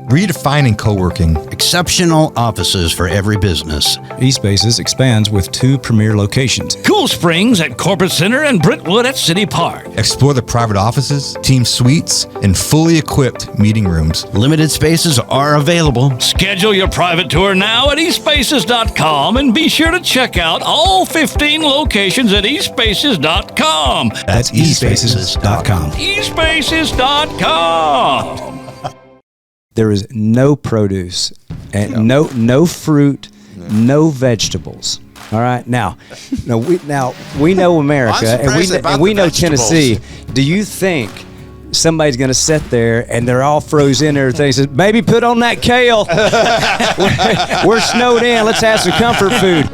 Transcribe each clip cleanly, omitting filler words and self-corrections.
redefining co-working. Exceptional offices for every business. eSpaces expands with 2 premier locations. Cool Springs at Corporate Center and Brentwood at City Park. Explore the private offices, team suites, and fully equipped meeting rooms. Limited spaces are available. Schedule your private tour now at espaces.com and be sure to check out all 15 locations at espaces.com. That's eSpaces.com. espaces.com. There is no produce and no fruit, no vegetables. All right. Now we know America and we know Tennessee. Do you think somebody's going to sit there and they're all frozen in there and says, "Baby, put on that kale. We're snowed in. Let's have some comfort food."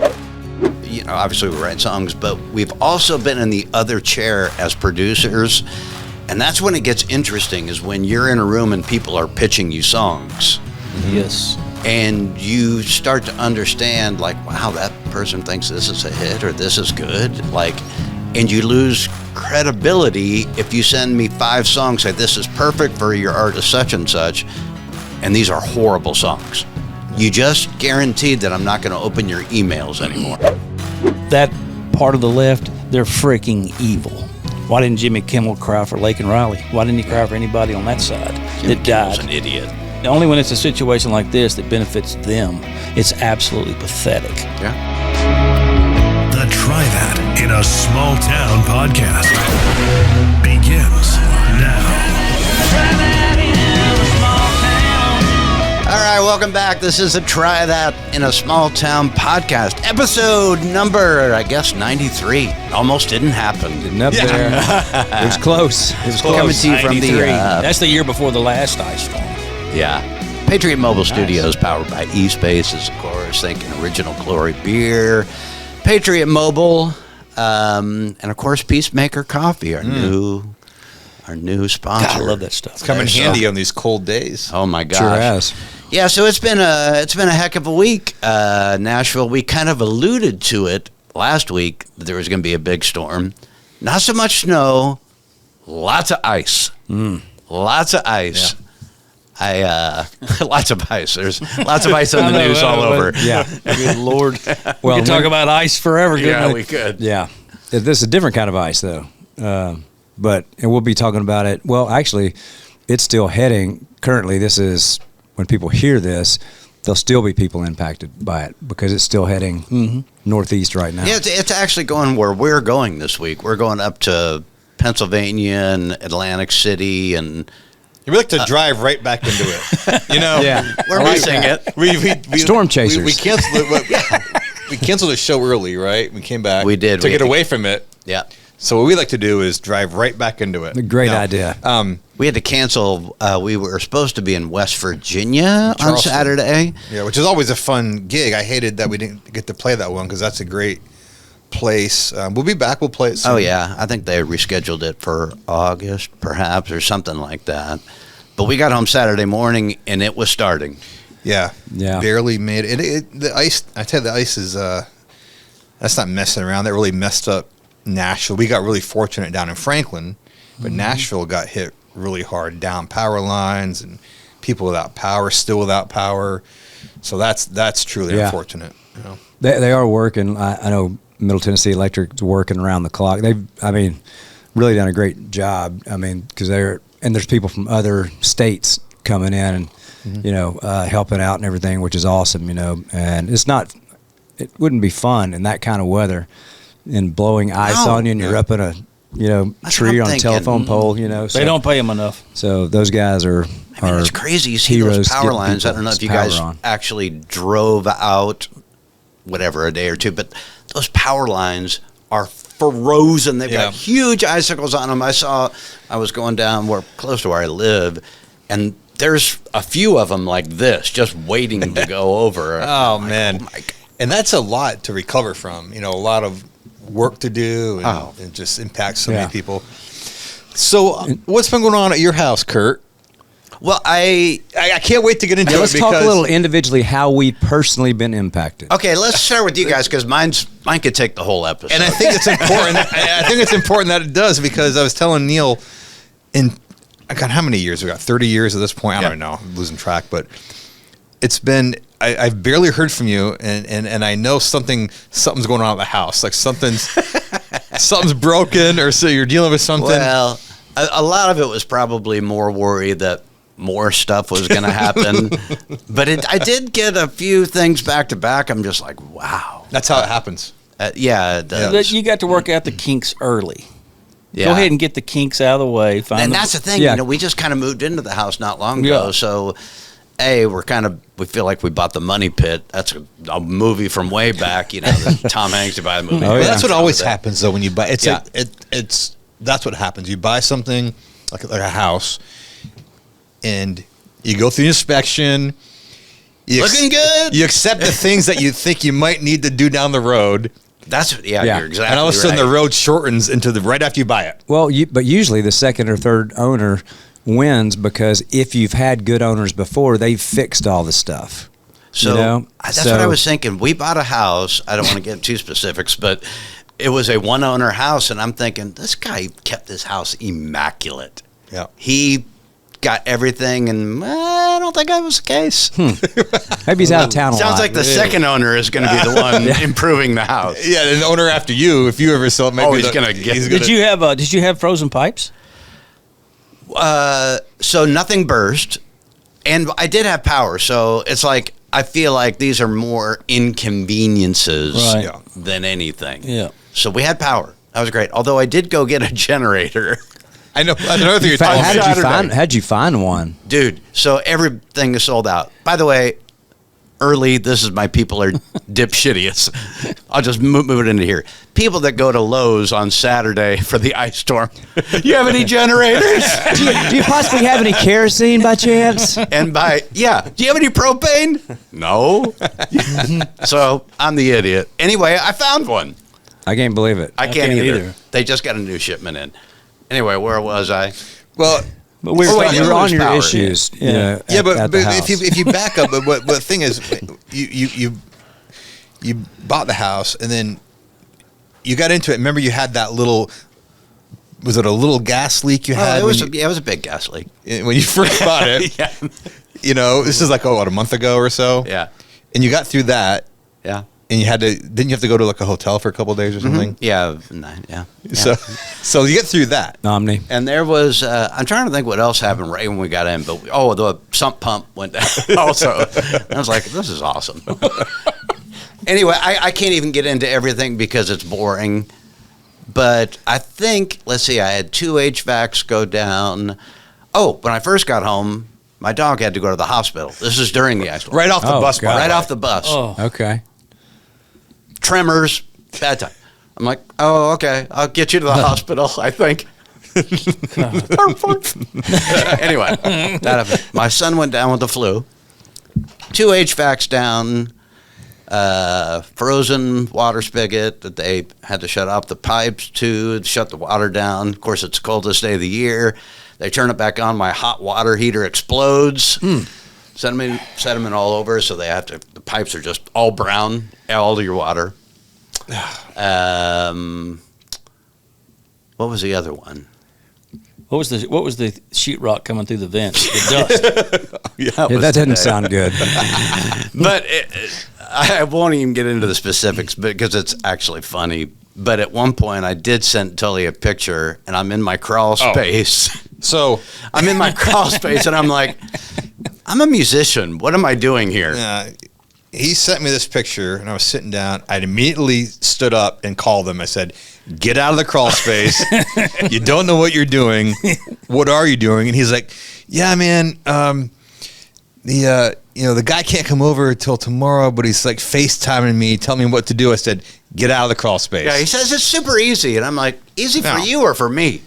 You know, obviously we write songs, but we've also been in the other chair as producers. And that's when it gets interesting, is when you're in a room and people are pitching you songs. Yes. And you start to understand, like, wow, that person thinks this is a hit or this is good. Like, and you lose credibility if you send me 5 songs, say this is perfect for your artist such and such, and these are horrible songs. You just guaranteed that I'm not going to open your emails anymore. That part of the left, they're freaking evil. Why didn't Jimmy Kimmel cry for Lake and Riley? Why didn't he cry for anybody on that side that died? An idiot. Only when it's a situation like this that benefits them. It's absolutely pathetic. Yeah. The Try That in a Small Town podcast begins now. All right, welcome back. This is the Try That in a Small Town podcast, episode number, I guess, 93. Almost didn't happen. Getting up there. It was close. It was Coming close. to you from the 93. That's the year before the last ice storm. yeah, Patriot Mobile Studios, powered by eSpaces, of course. Thinking Original Glory Beer, Patriot Mobile, and of course Peacemaker Coffee, our new sponsor. God, I love that stuff. It's coming handy on these cold days. Oh my gosh. Sure has. Yeah, so it's been a heck of a week. Nashville, we kind of alluded to it last week that there was going to be a big storm. Not so much snow, lots of ice. Lots of ice. Yeah. Lots of ice. There's lots of ice on the news all over. Yeah. Good Lord. Well, we could talk about ice forever. Yeah, we could. Yeah. This is a different kind of ice, though. And we'll be talking about it. Well, actually, it's still heading. Currently, this is, when people hear this, there'll still be people impacted by it because it's still heading northeast right now. Yeah, it's actually going where we're going this week. We're going up to Pennsylvania and Atlantic City, and We like to drive right back into it. You know, Yeah. we're missing it. we Storm chasers. We canceled it. We canceled the show early, right? We came back. We did. to We get had to- away from it. Yeah. So what we like to do is drive right back into it. A great idea. We had to cancel. We were supposed to be in West Virginia on Charleston. Saturday. Yeah, which is always a fun gig. I hated that we didn't get to play that one because that's a great place. We'll be back. We'll play it soon. Oh, yeah. I think they rescheduled it for August, perhaps, or something like that. But we got home Saturday morning, and it was starting. Yeah. Yeah. Barely made it. The ice, I tell you, the ice is, that's not messing around. That really messed up Nashville. We got really fortunate down in Franklin, but Nashville got hit really hard, down power lines and people without power, still without power. So that's truly unfortunate. You know? They are working. I know Middle Tennessee Electric's working around the clock. They've, really done a great job. Because there's people from other states coming in and, helping out and everything, which is awesome, and it wouldn't be fun in that kind of weather and blowing ice on you and you're up in a, tree on a telephone pole, so They don't pay them enough. So those guys are It's crazy. You see those power lines. I don't know if you guys actually drove out, whatever, a day or two, but those power lines are frozen. They've got huge icicles on them. I was going down close to where I live, and there's a few of them like this, just waiting to go over. Oh, man. Oh, my God. And that's a lot to recover from, a lot of work to do, and it just impacts so many people. So what's been going on at your house, Kurt? Well, I can't wait to get into it. Let's talk a little individually how we've personally been impacted. Okay, let's start with you guys because mine could take the whole episode. And I think it's important. I think it's important that it does because I was telling Neil, God, how many years? We got 30 years at this point. I don't know. I'm losing track, but it's been. I've barely heard from you, and I know something's going on at the house. Like something's broken, or so you're dealing with something. Well, a lot of it was probably more worry that more stuff was going to happen. But I did get a few things back to back. I'm just like, wow. That's how it happens. Yeah, it does. You got to work out the kinks early. Yeah. Go ahead and get the kinks out of the way. And that's the thing. We just kind of moved into the house not long ago, so. We feel like we bought the Money Pit. That's a movie from way back, Tom Hanks to buy the movie. Well, that's what always happens though when you buy. It's that's what happens. You buy something like a house, and you go through the inspection. Looking good. You accept the things that you think you might need to do down the road. You're exactly. And all of a sudden, the road shortens into right after you buy it. Well, but usually the second or third owner wins, because if you've had good owners before, they've fixed all the stuff. So that's what I was thinking. We bought a house. I don't want to get too specifics, but it was a one-owner house, and I'm thinking, this guy kept this house immaculate. Yeah. He got everything, and I don't think that was the case. Maybe he's out of town a lot. Sounds like the second owner is going to be the one improving the house. Yeah, the owner after you, if you ever sell it, maybe he's going to get. Did you have frozen pipes? So nothing burst, and I did have power. So it's like I feel like these are more inconveniences than anything. Yeah. So we had power. That was great. Although I did go get a generator. I know. Another thing you're talking How'd you find one, dude? So everything is sold out. By the way, early. This is my people are dipshittiest. I'll just move it into here. People that go to Lowe's on Saturday for the ice storm. You have any generators? do you possibly have any kerosene by chance? And do you have any propane? No. So I'm the idiot. Anyway, I found one. I can't believe it. I can't either. They just got a new shipment in. Anyway, where was I? Well, but we were on your issues. But if you back up, but the thing is, you bought the house and then you got into it. Remember, you had that little. Was it a little gas leak you had? It was a big gas leak when you first bought it. Yeah. This is like a month ago or so. Yeah. And you got through that. Yeah. And didn't you have to go to like a hotel for a couple of days or something? Mm-hmm. Yeah. So you get through that. Omni. And there was, I'm trying to think what else happened right when we got in, but the sump pump went down also. I was like, this is awesome. Anyway, I can't even get into everything because it's boring. But I think, let's see, I had 2 HVACs go down. Oh, when I first got home, my dog had to go to the hospital. This is during the ice storm. Right off the bus. God. Right off the bus. Oh. Okay. Tremors, bad time. I'm like, oh, okay, I'll get you to the hospital, I think. Anyway, that happened. My son went down with the flu. 2 HVACs down, frozen water spigot that they had to shut off the pipes to shut the water down. Of course, it's the coldest day of the year. They turn it back on. My hot water heater explodes. Sediment all over, so the pipes are just all brown, all of your water. What was the other one? What was the sheetrock coming through the vents? The dust. That doesn't sound good. But I won't even get into the specifics because it's actually funny. But at one point, I did send Tully a picture, and I'm in my crawl space. So I'm in my crawl space, and I'm like, I'm a musician. What am I doing here? He sent me this picture, and I was sitting down. I immediately stood up and called him. I said, "Get out of the crawl space. You don't know what you're doing. What are you doing?" And he's like, "Yeah, man. The guy can't come over until tomorrow, but he's like FaceTiming me, telling me what to do." I said, "Get out of the crawl space." Yeah, he says it's super easy, and I'm like, "Easy for you or for me?"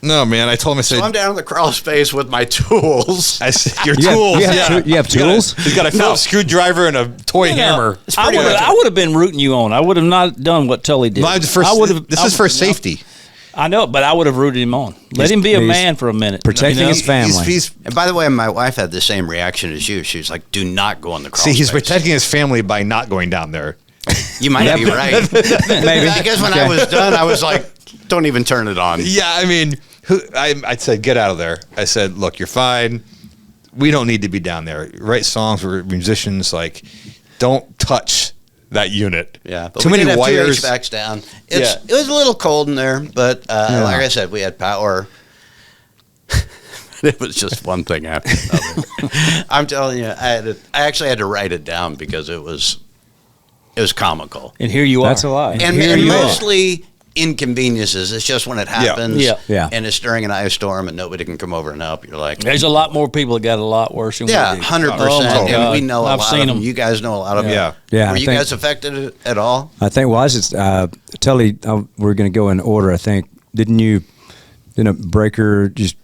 No, man. I told him, I said, so I'm down in the crawl space with my tools. I said, your tools. You have tools? He's got a Phillips screwdriver and a toy hammer. I would have been rooting you on. I would have not done what Tully did. This is for safety. I know, but I would have rooted him on. Let him be a man for a minute. Protecting his family. And by the way, my wife had the same reaction as you. She was like, do not go in the crawl space. See, he's protecting his family by not going down there. You might be right. Maybe. I guess when I was done, I was like, don't even turn it on. Yeah, I mean, I said, get out of there. I said, look, you're fine. We don't need to be down there. Write songs. We're musicians. Like, don't touch that unit. Yeah, but too we many did have wires. 2 HVACs down. It was a little cold in there, but like I said, we had power. It was just one thing after another. I'm telling you, I actually had to write it down because it was comical. And here you are. That's a lot. And mostly inconveniences. It's just when it happens, Yeah. and it's during an ice storm, and nobody can come over and help. You're like, There's a lot more people that got a lot worse than we do. 100%. Oh, my and God. we know a I've lot seen of them. them. You guys know a lot of them. Yeah, Were I you think- guys affected at all? I think, well, I was just, Tully, we're going to go in order, I think. Didn't a breaker just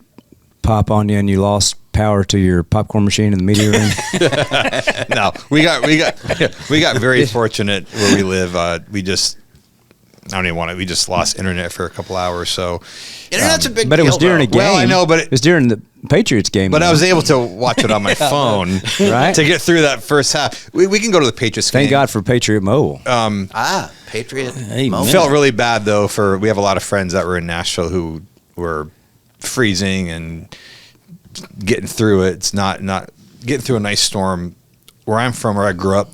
pop on you and you lost power to your popcorn machine in the media room? No, we got very fortunate where we live. We just, I don't even want to. We just lost internet for a couple hours. So Internet's a big but deal. it was during a game. Well, I know, but it was during the Patriots game. But though. I was able to watch it on my phone Right. to get through that first half. We can go to the Patriots game. Thank God for Patriot Mobile. Patriot. Amen. Felt really bad though we have a lot of friends that were in Nashville who were freezing and getting through it. It's not getting through a nice storm. Where I'm from, where I grew up,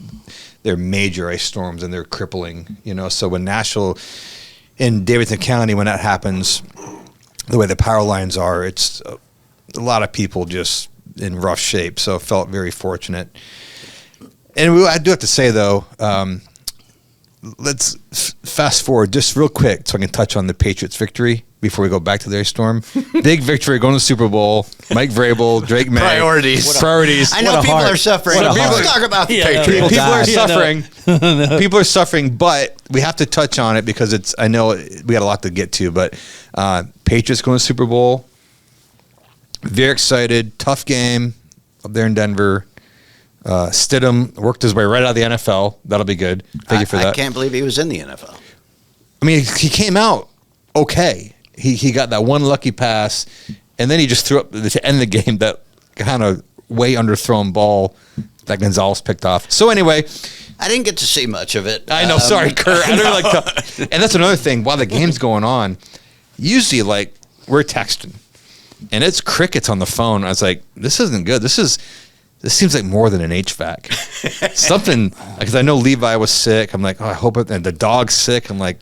they're major ice storms and they're crippling. So when Nashville in Davidson County, when that happens, the way the power lines are, it's a lot of people just in rough shape. So felt very fortunate. And I do have to say though, let's fast forward just real quick so I can touch on the Patriots victory before we go back to their storm. Big victory, going to the Super Bowl. Mike Vrabel, Drake May. Priorities. I know people are suffering. Let's talk about the Patriots. People are suffering. People are suffering, but we have to touch on it because I know we got a lot to get to, but Patriots going to the Super Bowl. Very excited. Tough game up there in Denver. Stidham worked his way right out of the NFL. That'll be good. Thank you for that. I can't believe he was in the NFL. I mean, he came out okay. He got that one lucky pass, and then he just threw up to end the game that kind of way underthrown ball that Gonzalez picked off. So anyway, I didn't get to see much of it. I know. Sorry, Kurt. I don't like to. And that's another thing. While the game's going on, usually we're texting, and it's crickets on the phone. I was like, this isn't good. This seems like more than an HVAC. Something, because I know Levi was sick. I'm like, oh, I hope it, and the dog's sick. I'm like,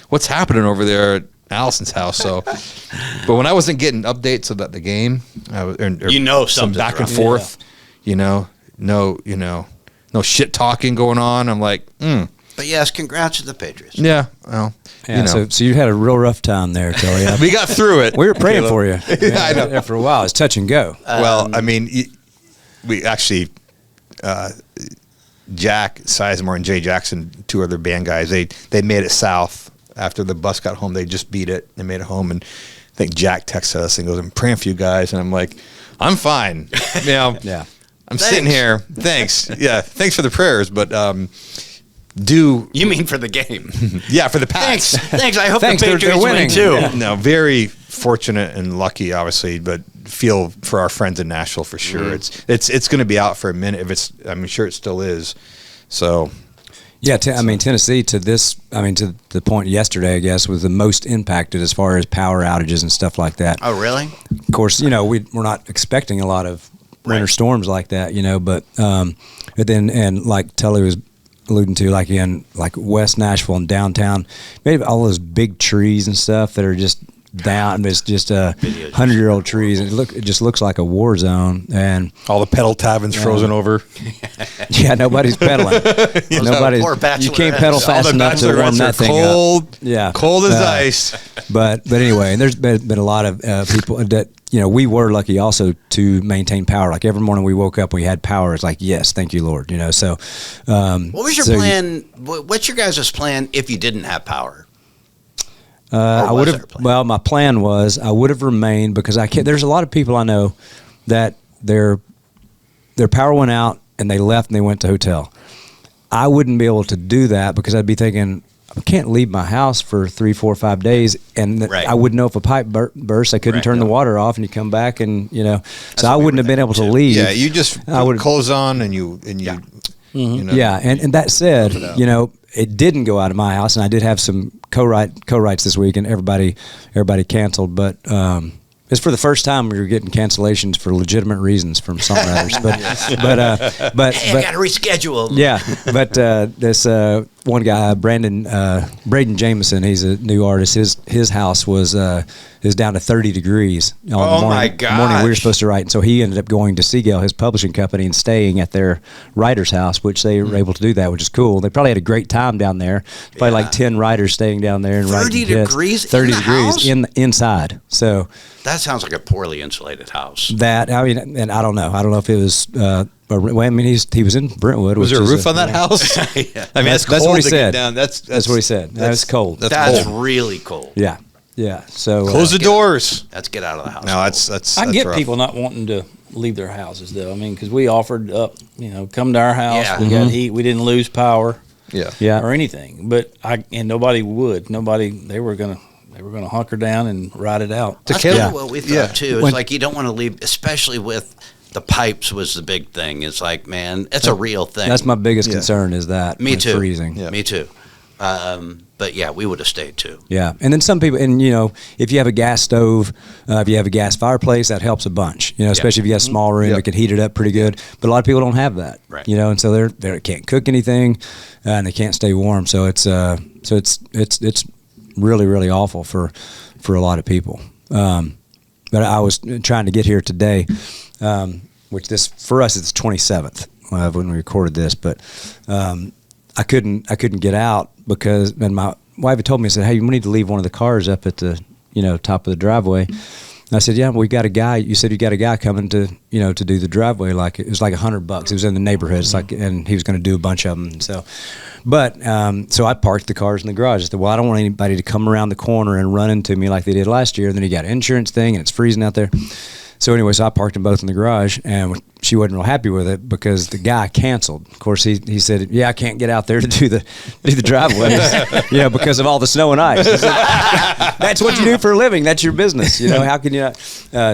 what's happening over there at Allison's house? So, but when I wasn't getting updates about the game, some back and forth, no shit talking going on. I'm like, But yes, congrats to the Patriots. yeah, well, So you had a real rough time there, Tully. we got through it. We were praying for you. I know. There for a while. It's touch and go. Well, I mean, we actually, Jack Sizemore and Jay Jackson, 2 other band guys, they made it south after the bus got home. They just beat it. They made it home, and I think Jack texted us and goes, "I'm praying for you guys," and I'm like, "I'm fine." Yeah. I'm sitting here. Thanks. Yeah, thanks for the prayers, but You mean for the game? yeah, for the Pats. Thanks. I hope Thanks, the they're Patriots win winning. too. Yeah. No, very fortunate and lucky, obviously, but feel for our friends in Nashville for sure. It's going to be out for a minute. I'm sure it still is. So, Yeah, Tennessee to the point yesterday, I guess, was the most impacted as far as power outages and stuff like that. Oh, really? Of course, we're not expecting a lot of winter storms like that, but then and like Tully was alluding to, like in West Nashville and downtown, maybe all those big trees and stuff that are just down. It's just 100-year-old trees. It just looks like a war zone, and all the pedal taverns frozen over. Yeah, nobody's pedaling. Nobody's. Poor You can't bachelorettes. pedal fast enough to warm that thing cold, up. Yeah, cold as ice. But anyway, and there's been a lot of people that we were lucky also to maintain power. Like every morning we woke up, we had power. It's like, yes, thank you, Lord. So. What was your plan? What's your guys' plan if you didn't have power? I would have. Well, my plan was I would have remained because there's a lot of people I know that their power went out and they left and they went to hotel. I wouldn't be able to do that because I'd be thinking I can't leave my house for 3, 4, 5 days, and I wouldn't know if a pipe burst. I couldn't turn the water off, and you come back and so I wouldn't have been able to leave. Yeah, you just put clothes on and you. Yeah, and that said, it didn't go out of my house, and I did have some co-writes this week, and everybody canceled. But it's for the first time we were getting cancellations for legitimate reasons from songwriters. But hey, I got to reschedule. Yeah, but this one guy, Braden Jameson, he's a new artist. His house was down to 30 degrees on the morning, my morning we were gosh. supposed to write, and so he ended up going to Seagull, his publishing company, and staying at their writer's house, which they were able to do that, which is cool. They probably had a great time down there. Probably like 10 writers staying down there and 30 writing hits. degrees 30 in the degrees house? inside. So That sounds like a poorly insulated house. and I don't know if it was. Well, I mean, he was in Brentwood. Was there a which is roof on that house? I mean, that's That's cold what he to said. get down. That's what he said. That's cold. That's cold. really cold. Yeah. So Close the doors. Let's get out of the house. No, that's I get rough. people not wanting to leave their houses, though. I mean, because we offered up, come to our house. Yeah. We got heat. We didn't lose power Yeah. or anything. But nobody would. They were gonna hunker down and ride it out. That's kind of what we thought Yeah. too. It's like you don't want to leave, especially with the pipes was the big thing. It's like, man, it's a real thing. that's my biggest concern is that Me when too. freezing. Yeah. Me too. But yeah, we would have stayed too. Yeah, and then some people, and if you have a gas stove, if you have a gas fireplace, that helps a bunch. Especially if you got a small room, it can heat it up pretty good. But a lot of people don't have that. Right. And so they can't cook anything, and they can't stay warm. So it's really, really awful for a lot of people. But I was trying to get here today, which for us it's the 27th when we recorded this, but I couldn't get out because my wife had told me, said, "Hey, we need to leave one of the cars up at the top of the driveway." And I said, "Yeah, we got a guy. You said you got a guy coming to to do the driveway. Like it was like $100. It was in the neighborhood. It's like, and he was going to do a bunch of them. So I parked the cars in the garage. I said, well, I don't want anybody to come around the corner and run into me like they did last year. And then you got an insurance thing, and it's freezing out there. So anyway, I parked them both in the garage, and she wasn't real happy with it because the guy canceled. Of course, he said, "Yeah, I can't get out there to do the driveways, because of all the snow and ice." I said, that's what you do for a living. That's your business. How can you not?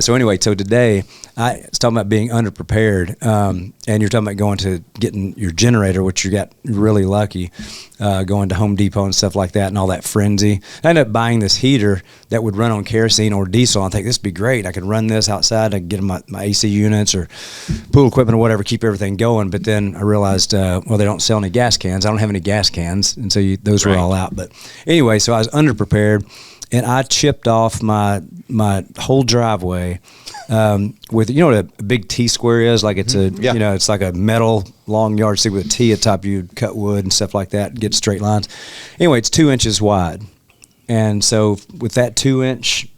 So anyway, today I was talking about being underprepared, and you're talking about going to getting your generator, which you got really lucky, going to Home Depot and stuff like that, and all that frenzy. I ended up buying this heater that would run on kerosene or diesel. I think this would be great. I could run this outside. I could get my AC units or pool equipment or whatever, keep everything going. But then I realized, they don't sell any gas cans. I don't have any gas cans, and so those were all out. But anyway, so I was underprepared, and I chipped off my whole driveway with what a big T-square is. Like it's it's like a metal long yardstick with a T at the top. You cut wood and stuff like that and get straight lines. Anyway, it's 2 inches wide, and so with that 2-inch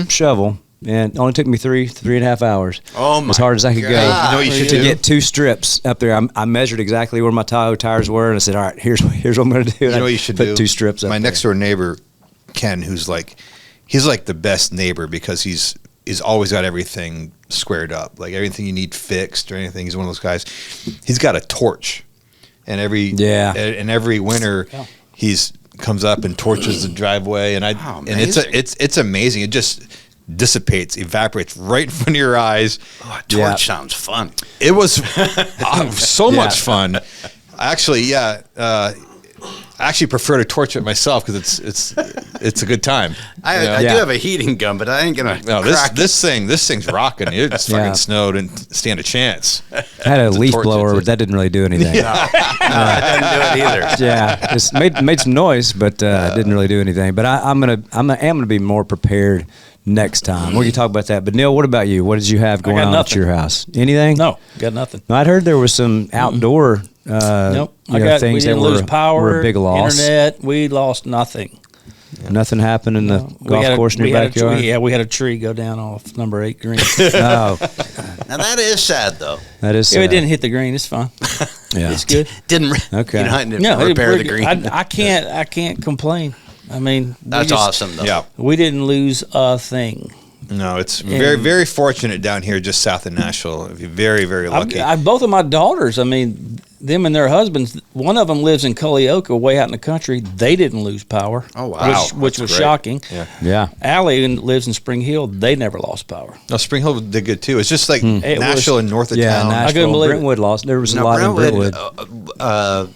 shovel. And it only took me 3.5 hours. Oh my as hard as I could God. go. You know what you should to do? get 2 strips up there. I measured exactly where my Tahoe tires were, and I said, "All right, here's what I'm going to do." You know what you should put do? 2 strips up. My there. next door neighbor, Ken, he's like the best neighbor because he's always got everything squared up, like everything you need fixed or anything. He's one of those guys. He's got a torch, and every winter he's comes up and torches the driveway, and it's amazing. It just dissipates, evaporates right in front of your eyes. Oh, a torch sounds fun. It was so much fun. Actually, I actually prefer to torch it myself because it's a good time. I do have a heating gun, but I ain't gonna. No, this thing's rocking. It's fucking snowed and stand a chance. I had a leaf torch blower, it. but that didn't really do anything. No, I didn't do it either. Yeah, it's made some noise, but didn't really do anything. But I am gonna be more prepared next time. We can talk about that. But Neil, what about you? What did you have going on at your house? Anything? No, got nothing. No, I'd heard there was some outdoor Nope. things We that didn't lose power. were a big loss. Internet. We lost nothing. Nothing happened in the golf course in your backyard? We had a tree go down off number 8 green. Oh, Now that is sad, though. that is Yeah, it sad. didn't hit the green. It's fine. Yeah. It's good. Okay. You don't No, repair the green. I can't complain. I mean, That's awesome, though. Yeah. We didn't lose a thing. No, it's very, very fortunate down here just south of Nashville. You're very, very lucky. Both of my daughters, I mean, them and their husbands, one of them lives in Culleoka, way out in the country. They didn't lose power. Oh, wow. Which That's was great. shocking. Yeah. Allie lives in Spring Hill. They never lost power. No, Spring Hill did good too. It's just like It Nashville was- and north of Yeah, town. Nashville. couldn't believe it. Brentwood lost. There was a No, lot in Brentwood.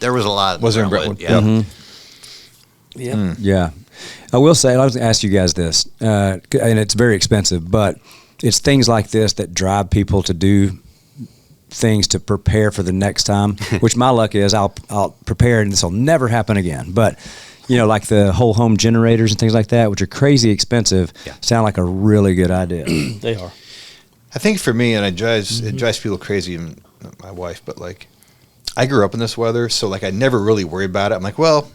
there was a lot. Was there in Brentwood? Yeah. Yeah. Yeah. I will say, I was going to ask you guys this, and it's very expensive, but it's things like this that drive people to do things to prepare for the next time, which my luck is I'll prepare and this will never happen again. But, like the whole home generators and things like that, which are crazy expensive, sound like a really good idea. They are. I think for me, and it drives people crazy, and my wife, but like, I grew up in this weather, so like I never really worry about it. I'm like, well,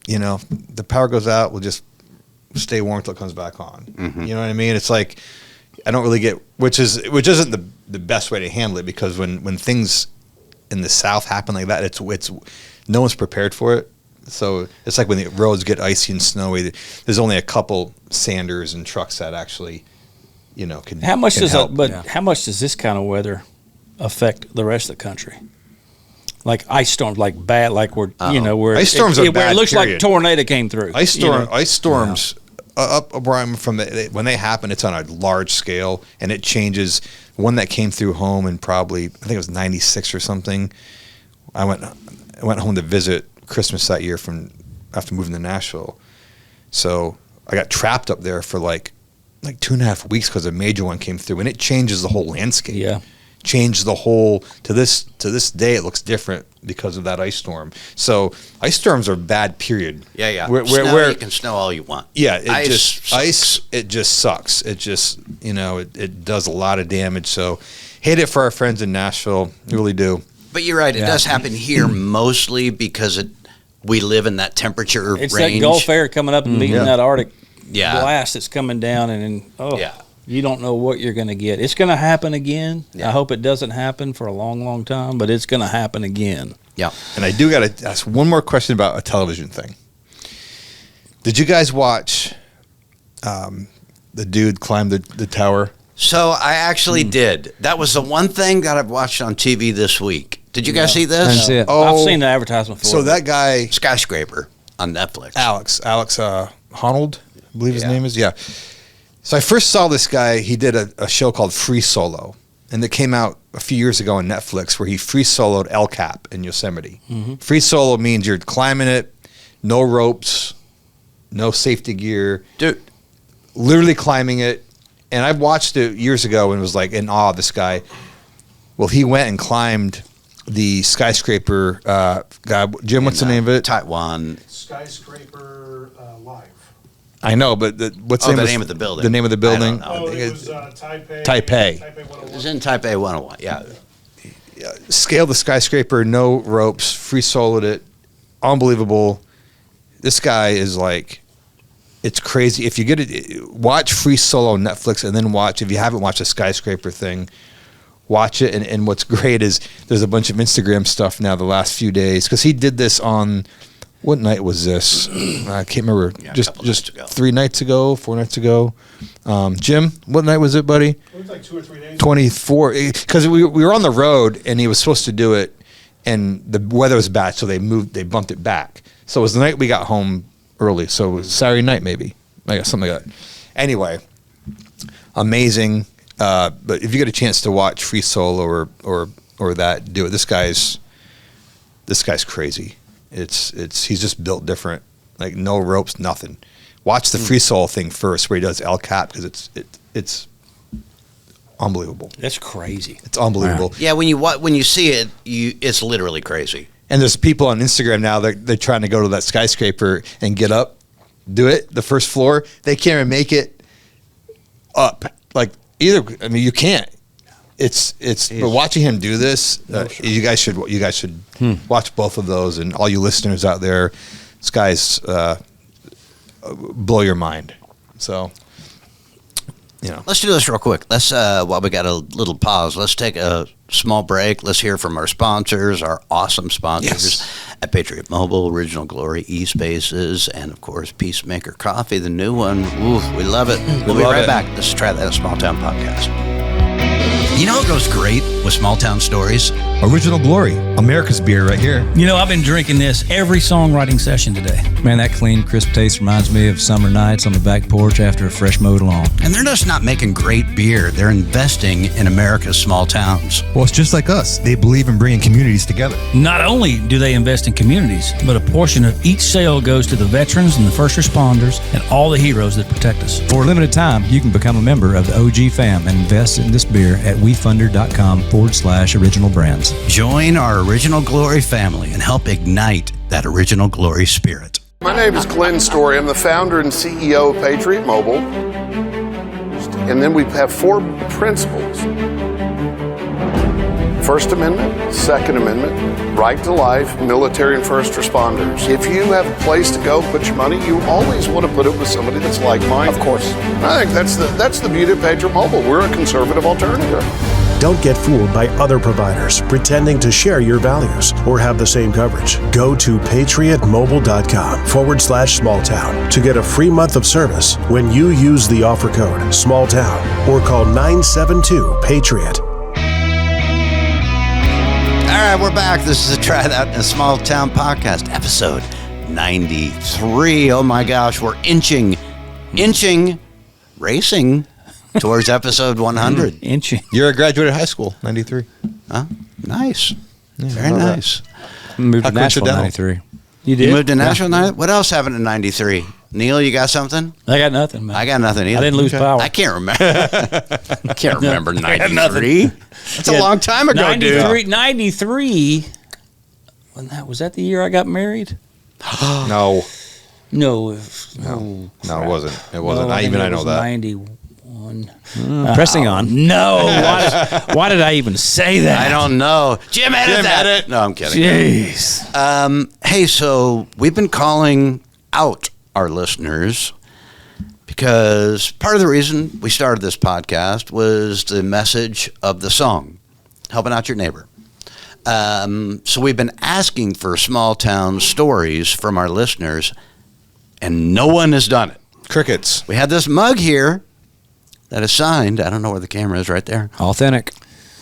the power goes out, we'll just stay warm until it comes back on. Mm-hmm. You know what I mean? It's like I don't really get, which isn't the best way to handle it, because when things in the South happen like that, it's no one's prepared for it. So it's like when the roads get icy and snowy, there's only a couple sanders and trucks that actually, can. How much does help. How much does this kind of weather affect the rest of the country? Like ice storms, like bad, like where ice storms are bad. Where it looks period. like a tornado came through. Ice storms up where I'm from. When they happen, it's on a large scale, and it changes. One that came through home in probably, I think it was '96 or something. I went home to visit Christmas that year after moving to Nashville. So I got trapped up there for like 2.5 weeks because a major one came through, and it changes the whole landscape. Yeah. Changed the whole to this day. It looks different because of that ice storm. So ice storms are bad. Period. Yeah. Where you can snow all you want. Yeah, Ice. It just sucks. It just it does a lot of damage. So hate it for our friends in Nashville. Really do. But you're right. It does happen here mostly because we live in that temperature it's range. That Gulf air coming up and beating that Arctic blast that's coming down, you don't know what you're going to get. It's going to happen again. Yeah. I hope it doesn't happen for a long, long time, but it's going to happen again. Yeah. And I do got to ask one more question about a television thing. Did you guys watch the dude climb the tower? So I actually did. That was the one thing that I've watched on TV this week. Did you guys see this? I didn't see it. I've seen the advertisement for it. So that guy, Skyscraper on Netflix. Alex Honnold, I believe his name is. Yeah. So I first saw this guy. He did a show called Free Solo, and it came out a few years ago on Netflix, where he free soloed El Cap in Yosemite. Mm-hmm. Free solo means you're climbing it, no ropes, no safety gear, dude, literally climbing it. And I watched it years ago and was like in awe of this guy. Well, he went and climbed the skyscraper. Guy, Jim, what's the name of it? Taiwan. Skyscraper Live. I know, but what's the name of the building? The name of the building? It was Taipei. Taipei. It was in Taipei 101, yeah. Scaled the skyscraper, no ropes, free soloed it. Unbelievable. This guy is like, it's crazy. If you get it, watch Free Solo on Netflix, and then watch, if you haven't watched the skyscraper thing, watch it. And what's great is there's a bunch of Instagram stuff now the last few days, because he did this on, what night was this? I can't remember. Just 3 nights ago, 4 nights ago. Jim, what night was it, buddy? It was like 2 or 3 days. 24. Because we were on the road, and he was supposed to do it, and the weather was bad, so they bumped it back. So it was the night we got home early. So it was Saturday night, maybe. Something like that. Anyway, amazing. But if you get a chance to watch Free Solo or that, do it. This guy's crazy. He's just built different. Like no ropes, nothing. Watch the Free Solo thing first, where he does El Cap, because it's unbelievable. That's crazy. It's unbelievable. Yeah, when you see it, it's literally crazy. And there's people on Instagram now that they're trying to go to that skyscraper and get up, do it, the first floor. They can't even make it up. Like either, I mean, you can't. But watching him do this, you guys should watch both of those, and all you listeners out there, this guy's blow your mind. So, let's do this real quick. Let's while we got a little pause, let's take a small break. Let's hear from our sponsors, our awesome sponsors at Patriot Mobile, Original Glory, eSpaces, and of course Peacemaker Coffee, the new one. Ooh, we love it. We'll be right back. Let's try that Small Town Podcast. You know what goes great with small town stories? Original Glory, America's beer right here. You know, I've been drinking this every songwriting session today. Man, that clean, crisp taste reminds me of summer nights on the back porch after a fresh mowed lawn. And they're just not making great beer. They're investing in America's small towns. Well, it's just like us. They believe in bringing communities together. Not only do they invest in communities, but a portion of each sale goes to the veterans and the first responders and all the heroes that protect us. For a limited time, you can become a member of the OG fam and invest in this beer at wefunder.com/original brands. Join our Original Glory family and help ignite that Original Glory spirit. My name is Glenn Story. I'm the founder and CEO of Patriot Mobile. And then we have 4 principles. First Amendment, Second Amendment, right to life, military and first responders. If you have a place to go put your money, you always want to put it with somebody that's like-minded. Of course. I think that's the beauty of Patriot Mobile. We're a conservative alternative. Don't get fooled by other providers pretending to share your values or have the same coverage. Go to patriotmobile.com/smalltown to get a free month of service when you use the offer code SMALLTOWN or call 972-PATRIOT. All right, we're back. This is a Try That in a Small Town podcast, episode 93. Oh my gosh, we're racing towards episode 100. Inching. You're a graduate of high school, 93. Huh? Nice. Yeah, Very nice. Moved to How Nashville in coincidental. 93. You did? You moved to Nashville? What else happened in 93? Neil, you got something? I got nothing, man. I got nothing either. I didn't lose power. I can't remember. I can't remember I got 93. That's a long time ago, 93, dude. 93. Was that the year I got married? No. No. No, it wasn't. It wasn't. I know that. 91. Pressing on. No. Why did I even say that? I don't know. Jim, edit that. No, I'm kidding. Jeez. Hey, so we've been calling out our listeners because part of the reason we started this podcast was the message of the song, helping out your neighbor. So we've been asking for small town stories from our listeners, and no one has done it. Crickets. We had this mug here that is signed. I don't know where the camera is, right there. Authentic.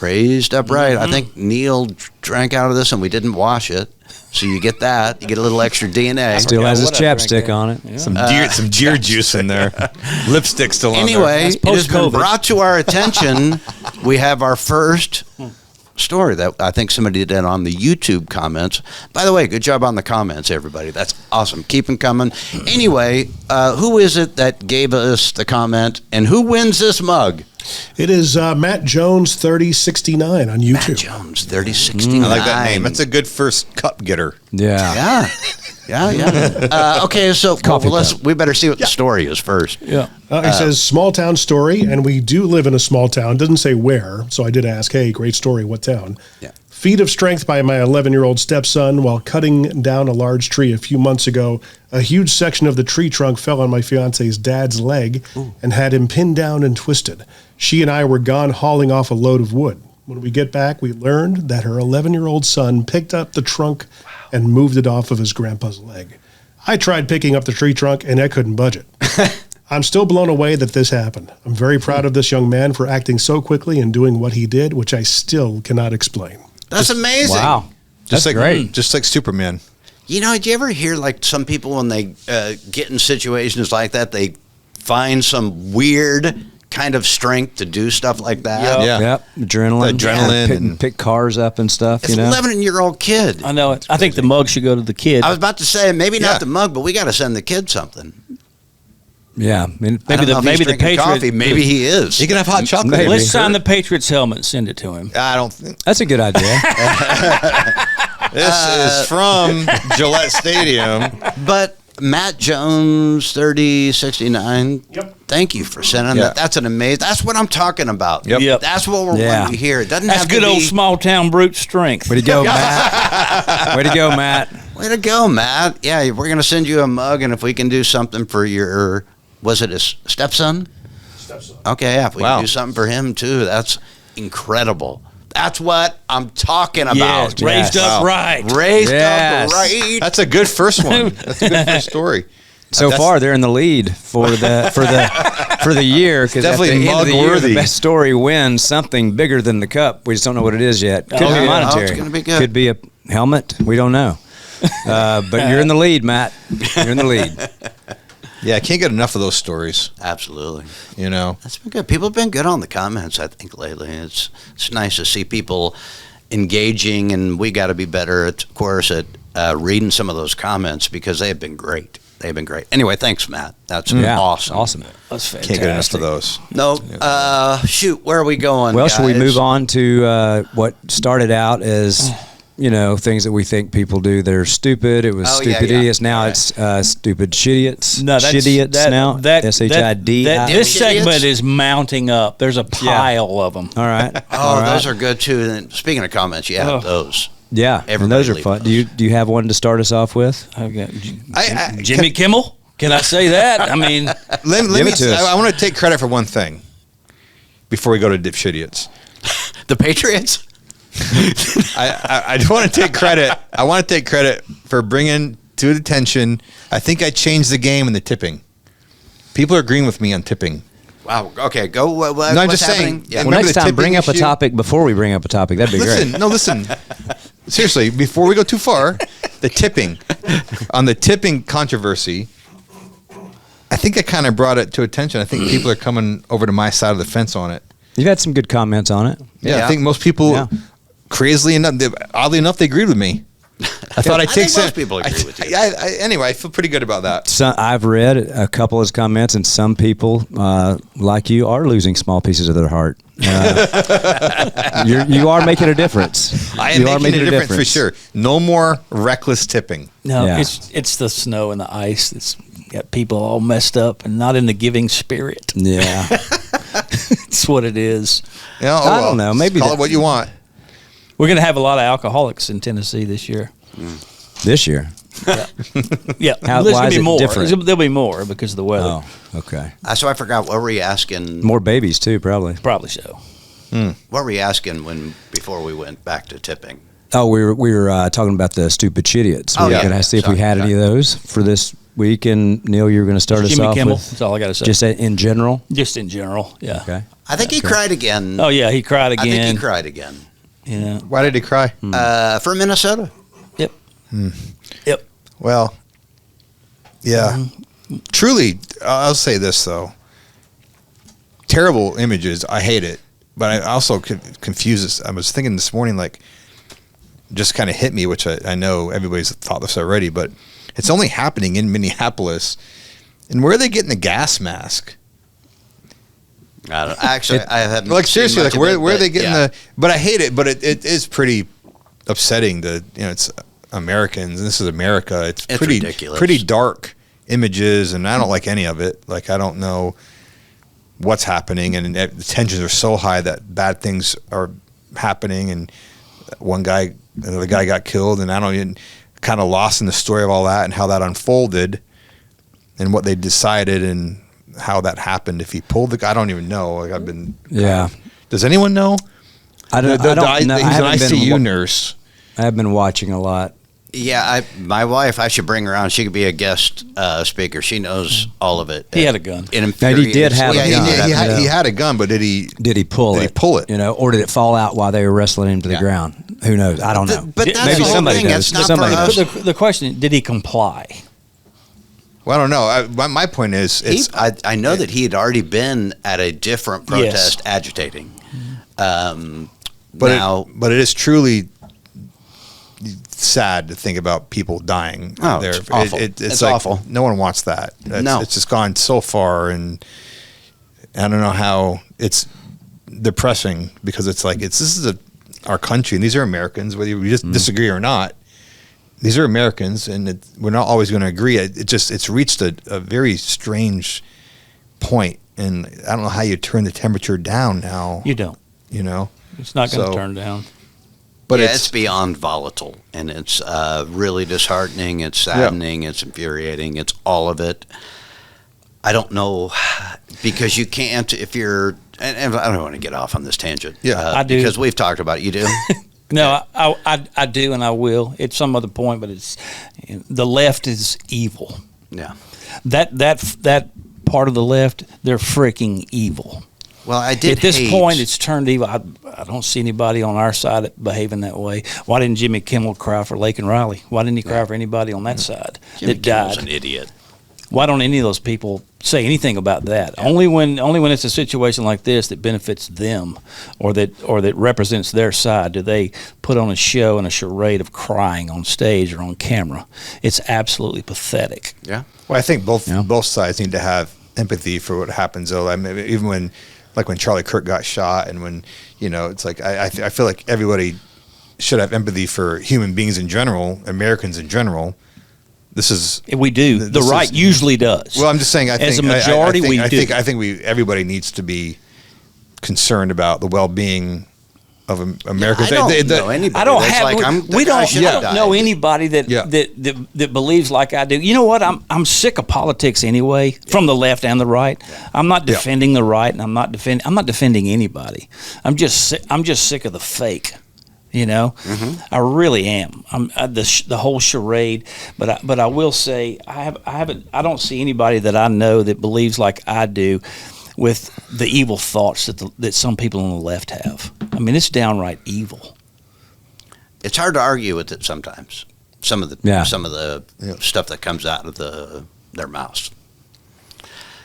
Raised upright. I think Neil drank out of this and we didn't wash it. So you get that. You get a little extra DNA. Still has his what I drank chapstick there. on it. Yeah. Some deer juice in there. Lipstick still on there. Anyway, That's it has been post-COVID. brought to our attention. We have our first story that I think somebody did on the YouTube comments. By the way, good job on the comments, everybody. That's awesome. Keep them coming. Anyway, who is it that gave us the comment, and who wins this mug? It is Matt Jones 3069 on YouTube. Matt Jones, 3069. I like that name. That's a good first cup getter. Yeah. Yeah. Okay, so we better see what the story is first. Yeah. It says small town story, and we do live in a small town. Doesn't say where, so I did ask, hey, great story, what town? Yeah. Feat of strength by my 11-year-old stepson while cutting down a large tree a few months ago. A huge section of the tree trunk fell on my fiance's dad's leg and had him pinned down and twisted. She and I were gone hauling off a load of wood. When we get back, we learned that her 11-year-old son picked up the trunk and moved it off of his grandpa's leg. I tried picking up the tree trunk, and I couldn't budge it. I'm still blown away that this happened. I'm very proud of this young man for acting so quickly and doing what he did, which I still cannot explain. That's amazing. Wow. Just That's like great. Just like Superman. You know, did you ever hear like some people when they get in situations like that, they find some weird kind of strength to do stuff like that? Yeah. Yep. Adrenaline. Adrenaline and pick cars up and stuff, It's you know. an 11-year-old kid. I know it. I think the mug should go to the kid. I was about to say, maybe Yeah. not the mug, but we got to send the kid something. Yeah. I mean, I don't know if he's maybe the drinking Patriot- Coffee. Maybe he is. You can have hot chocolate. Maybe. Let's sign the Patriots helmet and send it to him. I don't think. that's a good idea. This is from Gillette Stadium. But Matt Jones, 3069. Yep. Thank you for sending that. That's an amazing. That's what I'm talking about. Yep. That's what we're Yeah. wanting to hear. It doesn't That's have good to old be, small town brute strength. Way to go, Matt. Way to go, Matt. Way to go, Matt. Yeah, we're going to send you a mug, and if we can do something for your, was it his stepson? Stepson. Okay, yeah, if we Wow. can do something for him too, that's incredible. That's what I'm talking about. Yes, raised Yes. up Wow. right. Raised Yes. up right. That's a good first one. That's a good first story. So far, they're in the lead for the year because at the end of the year, the best story wins something bigger than the cup. We just don't know what it is yet. Could be monetary. It's going to be good. Could be a helmet. We don't know. But you're in the lead, Matt. You're in the lead. Yeah, I can't get enough of those stories. Absolutely. You know, that's been good. People have been good on the comments, I think, lately. It's nice to see people engaging, and we got to be better, of course, at reading some of those comments because they have been great. They've been great. Anyway, thanks, Matt. That's been awesome. Awesome. That's fantastic. Can't get enough of those. No. Shoot, where are we going, Well, guys? should we move on to what started out as, things that we think people do that are stupid? It was stupid idiots. Now it's stupid shitiots. No, that's shitiots now. S-H-I-D. This segment is mounting up. There's a pile of them. All right. Those are good, too. And speaking of comments, you have those. Yeah, and those are fun. Do you have one to start us off with? Okay. Jimmy Kimmel? Can I say that? I mean, I want to take credit for one thing before we go to dipshitiots. The Patriots? I do want to take credit. I want to take credit for bringing to attention. I think I changed the game in the tipping. People are agreeing with me on tipping. Wow. Okay. Go. No, I'm just saying. Yeah. Well, next time, bring up a topic before we bring up a topic. That'd be great. Listen. Seriously, before we go too far, the tipping controversy. I think I kind of brought it to attention. I think people are coming over to my side of the fence on it. You've had some good comments on it. Yeah. I think most people, crazily enough, oddly enough, they agreed with me. I thought I'd take some. Most people agree with you. Anyway, I feel pretty good about that. So I've read a couple of his comments, and some people, like you, are losing small pieces of their heart. You are making a difference. I am making a difference for sure. No more reckless tipping. No, it's the snow and the ice that's got people all messed up and not in the giving spirit. Yeah, it's what it is. Yeah, I don't know. Maybe call it what you want. We're going to have a lot of alcoholics in Tennessee this year. This year? Yeah. Why is it different? There'll be more because of the weather. Oh, okay. So I forgot, what were you asking? More babies, too, probably. Probably so. What were you asking before we went back to tipping? Oh, we were talking about the stupid shitiots. We were going to see if we had any of those for this week. And, Neil, you were going to start us Jimmy off Kimmel. with... That's all I got to say. Just in general? Just in general, yeah. Okay. I think he cried again. Oh, yeah, he cried again. I think he cried again. Yeah. Why did he cry? For Minnesota. Yep. Yep. Well, yeah. Truly, I'll say this, though. Terrible images. I hate it. But I also confuse this. I was thinking this morning, just kind of hit me, which I know everybody's thought this already, but it's only happening in Minneapolis. And where are they getting the gas mask? I don't, actually, I haven't. Seriously, where are they getting the? But I hate it. But it is pretty upsetting. It's Americans. And this is America. It's pretty ridiculous. Pretty dark images, and I don't like any of it. I don't know what's happening, and the tensions are so high that bad things are happening. And another guy got killed, and I don't even kind of lost in the story of all that and how that unfolded, and what they decided and how that happened. If he pulled the guy, I don't even know. I've been. Yeah. Does anyone know? I don't know. He's an ICU nurse. I have been watching a lot. Yeah, my wife, I should bring her on. She could be a guest speaker. She knows all of it. He had a gun. He did have a gun. He had a gun, but did he pull it? Did he pull it? Or did it fall out while they were wrestling him to the ground? Who knows? I don't know. But that's maybe the whole somebody thing. knows. It's not Somebody for us. knows. The question, did he comply? Well, I don't know. My point is, I know that he had already been at a different protest agitating. But it is truly sad to think about people dying there. It's awful. It's awful. No one wants that. No. It's just gone so far, and I don't know how it's depressing because this is our country, and these are Americans, whether we just disagree or not. These are Americans, and we're not always going to agree. It's reached a very strange point, and I don't know how you turn the temperature down now. You don't. It's not going to turn down. But it's beyond volatile, and it's really disheartening. It's saddening. It's infuriating. It's all of it. I don't know, because you can't, if you're, and I don't want to get off on this tangent. Yeah, I do. Because we've talked about it. You do? No, I do, and I will. It's some other point, but it's the left is evil. Yeah. that part of the left, they're freaking evil. Well, I did. At this point, it's turned evil. I don't see anybody on our side behaving that way. Why didn't Jimmy Kimmel cry for Lake and Riley? Why didn't he cry for anybody on that side Jimmy that died? Kimmel's an idiot. Why don't any of those people say anything about that? Yeah. Only when it's a situation like this that benefits them, or that represents their side, do they put on a show and a charade of crying on stage or on camera. It's absolutely pathetic. Yeah. Well, I think both sides need to have empathy for what happens. Though, I mean, even when Charlie Kirk got shot, and when it's like I feel like everybody should have empathy for human beings in general, Americans in general. We do. The right usually does. Well, I'm just saying. I think as a majority, we do. I think everybody needs to be concerned about the well-being of Americans. I don't know anybody. I don't know anybody that believes like I do. You know what? I'm sick of politics anyway, from the left and the right. I'm not defending the right, and I'm not defending anybody. I'm just sick of the fake. I really am. The whole charade. But I will say I don't see anybody that I know that believes like I do, with the evil thoughts that some people on the left have. I mean, it's downright evil. It's hard to argue with it sometimes. Some of the stuff that comes out of their mouths.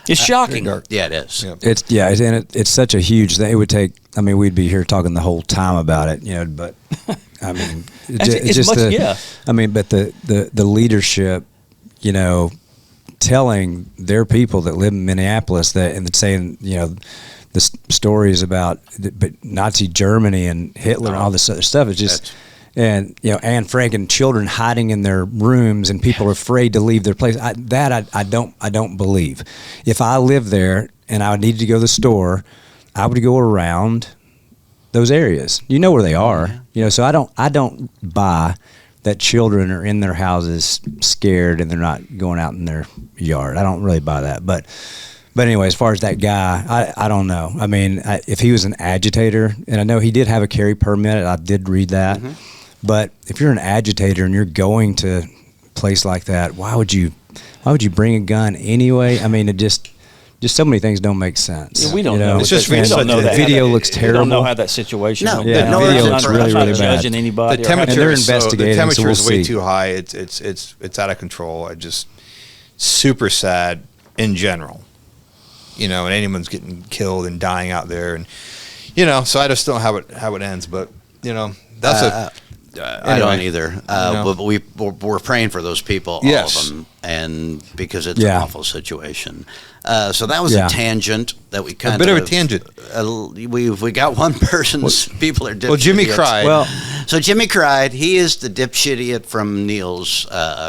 It's shocking. Yeah, it is. Yeah. It's such a huge thing. It would take. I mean, we'd be here talking the whole time about it, but I mean, I mean, but the leadership, telling their people that live in Minneapolis and saying, the stories about Nazi Germany and Hitler and all this other stuff is just. And Anne Frank and children hiding in their rooms, and people are afraid to leave their place. I don't believe. If I lived there and I needed to go to the store, I would go around those areas. You know where they are. So I don't buy that children are in their houses scared and they're not going out in their yard. I don't really buy that. But anyway, as far as that guy, I don't know. I mean, if he was an agitator, and I know he did have a carry permit, I did read that. Mm-hmm. But if you're an agitator and you're going to a place like that, why would you bring a gun anyway? I mean, it just so many things don't make sense. Yeah, we don't know. It's just we don't know that video looks terrible. We don't know how that situation went. The video looks really bad. Judging anybody. The temperature is way too high. It's out of control. I just super sad in general. And anyone's getting killed and dying out there, and so I just don't know how it ends. But that's I don't either. But we're praying for those people, all of them, and because it's an awful situation. So that was a tangent that we kind of... A bit of a tangent. We got one person's people are dipshit. Well, Jimmy cried. So Jimmy cried. He is the dipshit idiot from Neil's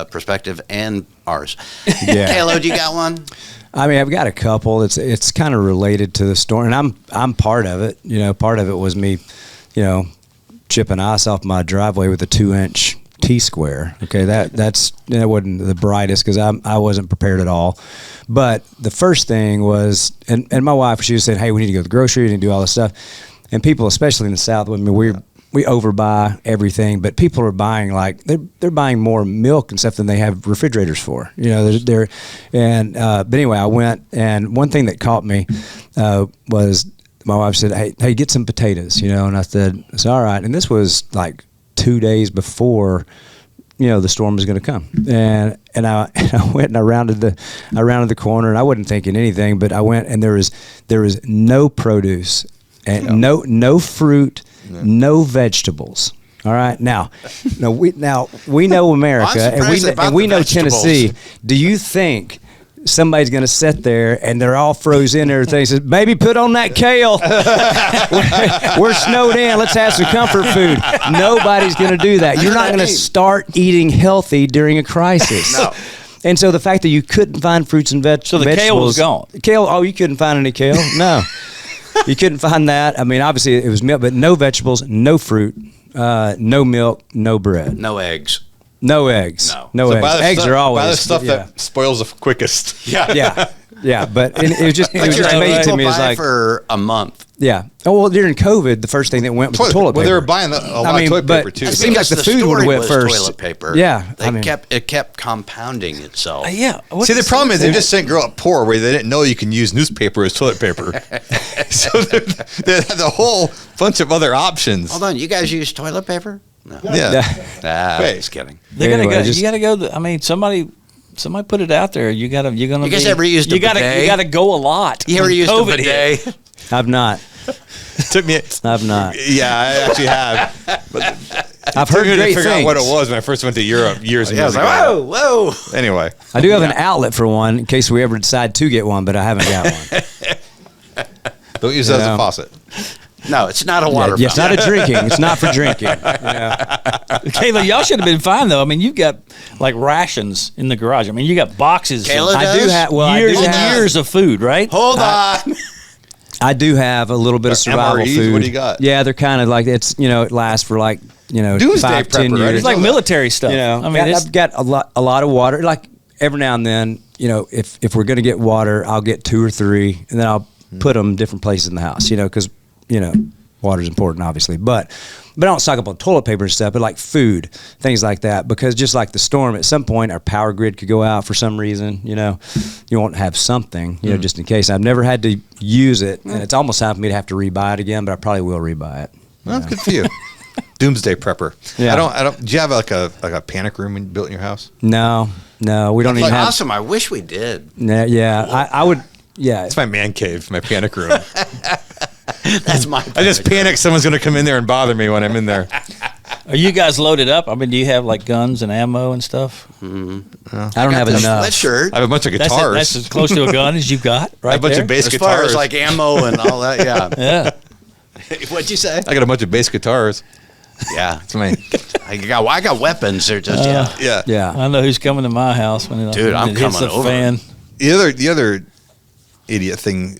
perspective and ours. Yeah. Kalo, do you got one? I mean, I've got a couple. It's kind of related to the story, and I'm part of it. Part of it was me, chipping ice off my driveway with a 2-inch T-square. Okay, that wasn't the brightest because I wasn't prepared at all. But the first thing was, and my wife, she was saying, hey, we need to go to the grocery, we need to do all this stuff. And people, especially in the South, I mean, we overbuy everything, but people are buying they're buying more milk and stuff than they have refrigerators for. But anyway, I went, and one thing that caught me was my wife said, hey, get some potatoes, and I said, it's all right. And this was like 2 days before, the storm was going to come. And I went and I rounded the corner, and I wasn't thinking anything, but I went, and there was no produce and no fruit, no vegetables. All right. Now we know America, and we know Tennessee. Do you think somebody's going to sit there and they're all frozen and everything, says, baby, put on that kale. we're snowed in. Let's have some comfort food. Nobody's going to do that. You're not going to start eating healthy during a crisis. No. And so the fact that you couldn't find fruits and vegetables. So the kale was gone. You couldn't find any kale? No. You couldn't find that. I mean, obviously it was milk, but no vegetables, no fruit, no milk, no bread. No eggs. No eggs. No eggs. Eggs are always... Buy the stuff that spoils the quickest. Yeah. Yeah, but it was just amazing to me. It's like for a month. Yeah. Oh well, during COVID, the first thing that went was the toilet paper. Well, they were buying a lot of toilet paper too. It seemed like the food would went first. Toilet paper. Yeah, It kept compounding itself. Yeah. See, the problem is they just didn't grow up poor where they didn't know you can use newspaper as toilet paper. So they had a whole bunch of other options. Hold on, you guys use toilet paper? No. Yeah. Just kidding. They're gonna go. You got to go. Somebody put it out there. You guys ever used a bidet? You got to go a lot. You ever used a bidet? I've not. Took me. I've not. Yeah, I actually have. But I've heard great figure things. out what it was when I first went to Europe years and years ago. Whoa. Anyway, I do have an outlet for one in case we ever decide to get one, but I haven't got one. Don't use that as a faucet. No, it's not a water fountain. It's not a drinking. It's not for drinking. Kayla, y'all should have been fine though. I mean, you've got like rations in the garage. I mean, you got boxes. Kayla I do have years and years of food, right? Hold on. I do have a little bit of survival MREs, food. what do you got? Yeah, they're kind of like it lasts for like Doomsday 5-10 prepper, right? years. It's like military stuff. I mean, I've got a lot of water. Like every now and then, if we're gonna get water, I'll get 2 or 3, and then I'll put them different places in the house. Because water's important, obviously, but I don't stock up on toilet paper and stuff, but like food, things like that, because just like the storm, at some point our power grid could go out for some reason, you won't have something, just in case. I've never had to use it, and it's almost time for me to have to rebuy it again, but I probably will rebuy it. Well, that's good for you. Doomsday prepper. Yeah. I don't. Do you have like a panic room when you built in your house? No, we don't even have. Awesome. I wish we did. Yeah, I would. Yeah, it's my man cave, my panic room. That's my. I just panic someone's going to come in there and bother me when I'm in there. Are you guys loaded up? I mean, do you have like guns and ammo and stuff? Mm-hmm. I don't have enough. Sweatshirt. I have a bunch of guitars. That's as close to a gun as you've got, right? I have a bunch there. of bass as guitars. far as like ammo and all that, yeah. Yeah. What'd you say? I got a bunch of bass guitars. Yeah, it's my. I got weapons. They're just yeah. I know who's coming to my house when it, dude. when I'm it hits coming the over. fan. The other idiot thing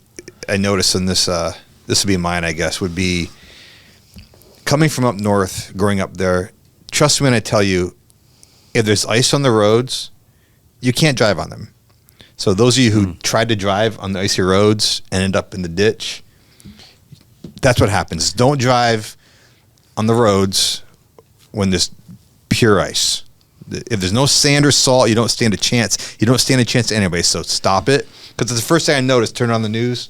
I noticed in this would be mine, I guess, would be coming from up north, growing up there. Trust me when I tell you, if there's ice on the roads, you can't drive on them. So those of you who tried to drive on the icy roads and end up in the ditch, that's what happens. Don't drive on the roads when there's pure ice. If there's no sand or salt, you don't stand a chance. You don't stand a chance anyway, so stop it. Because it's the first thing I noticed, turn on the news,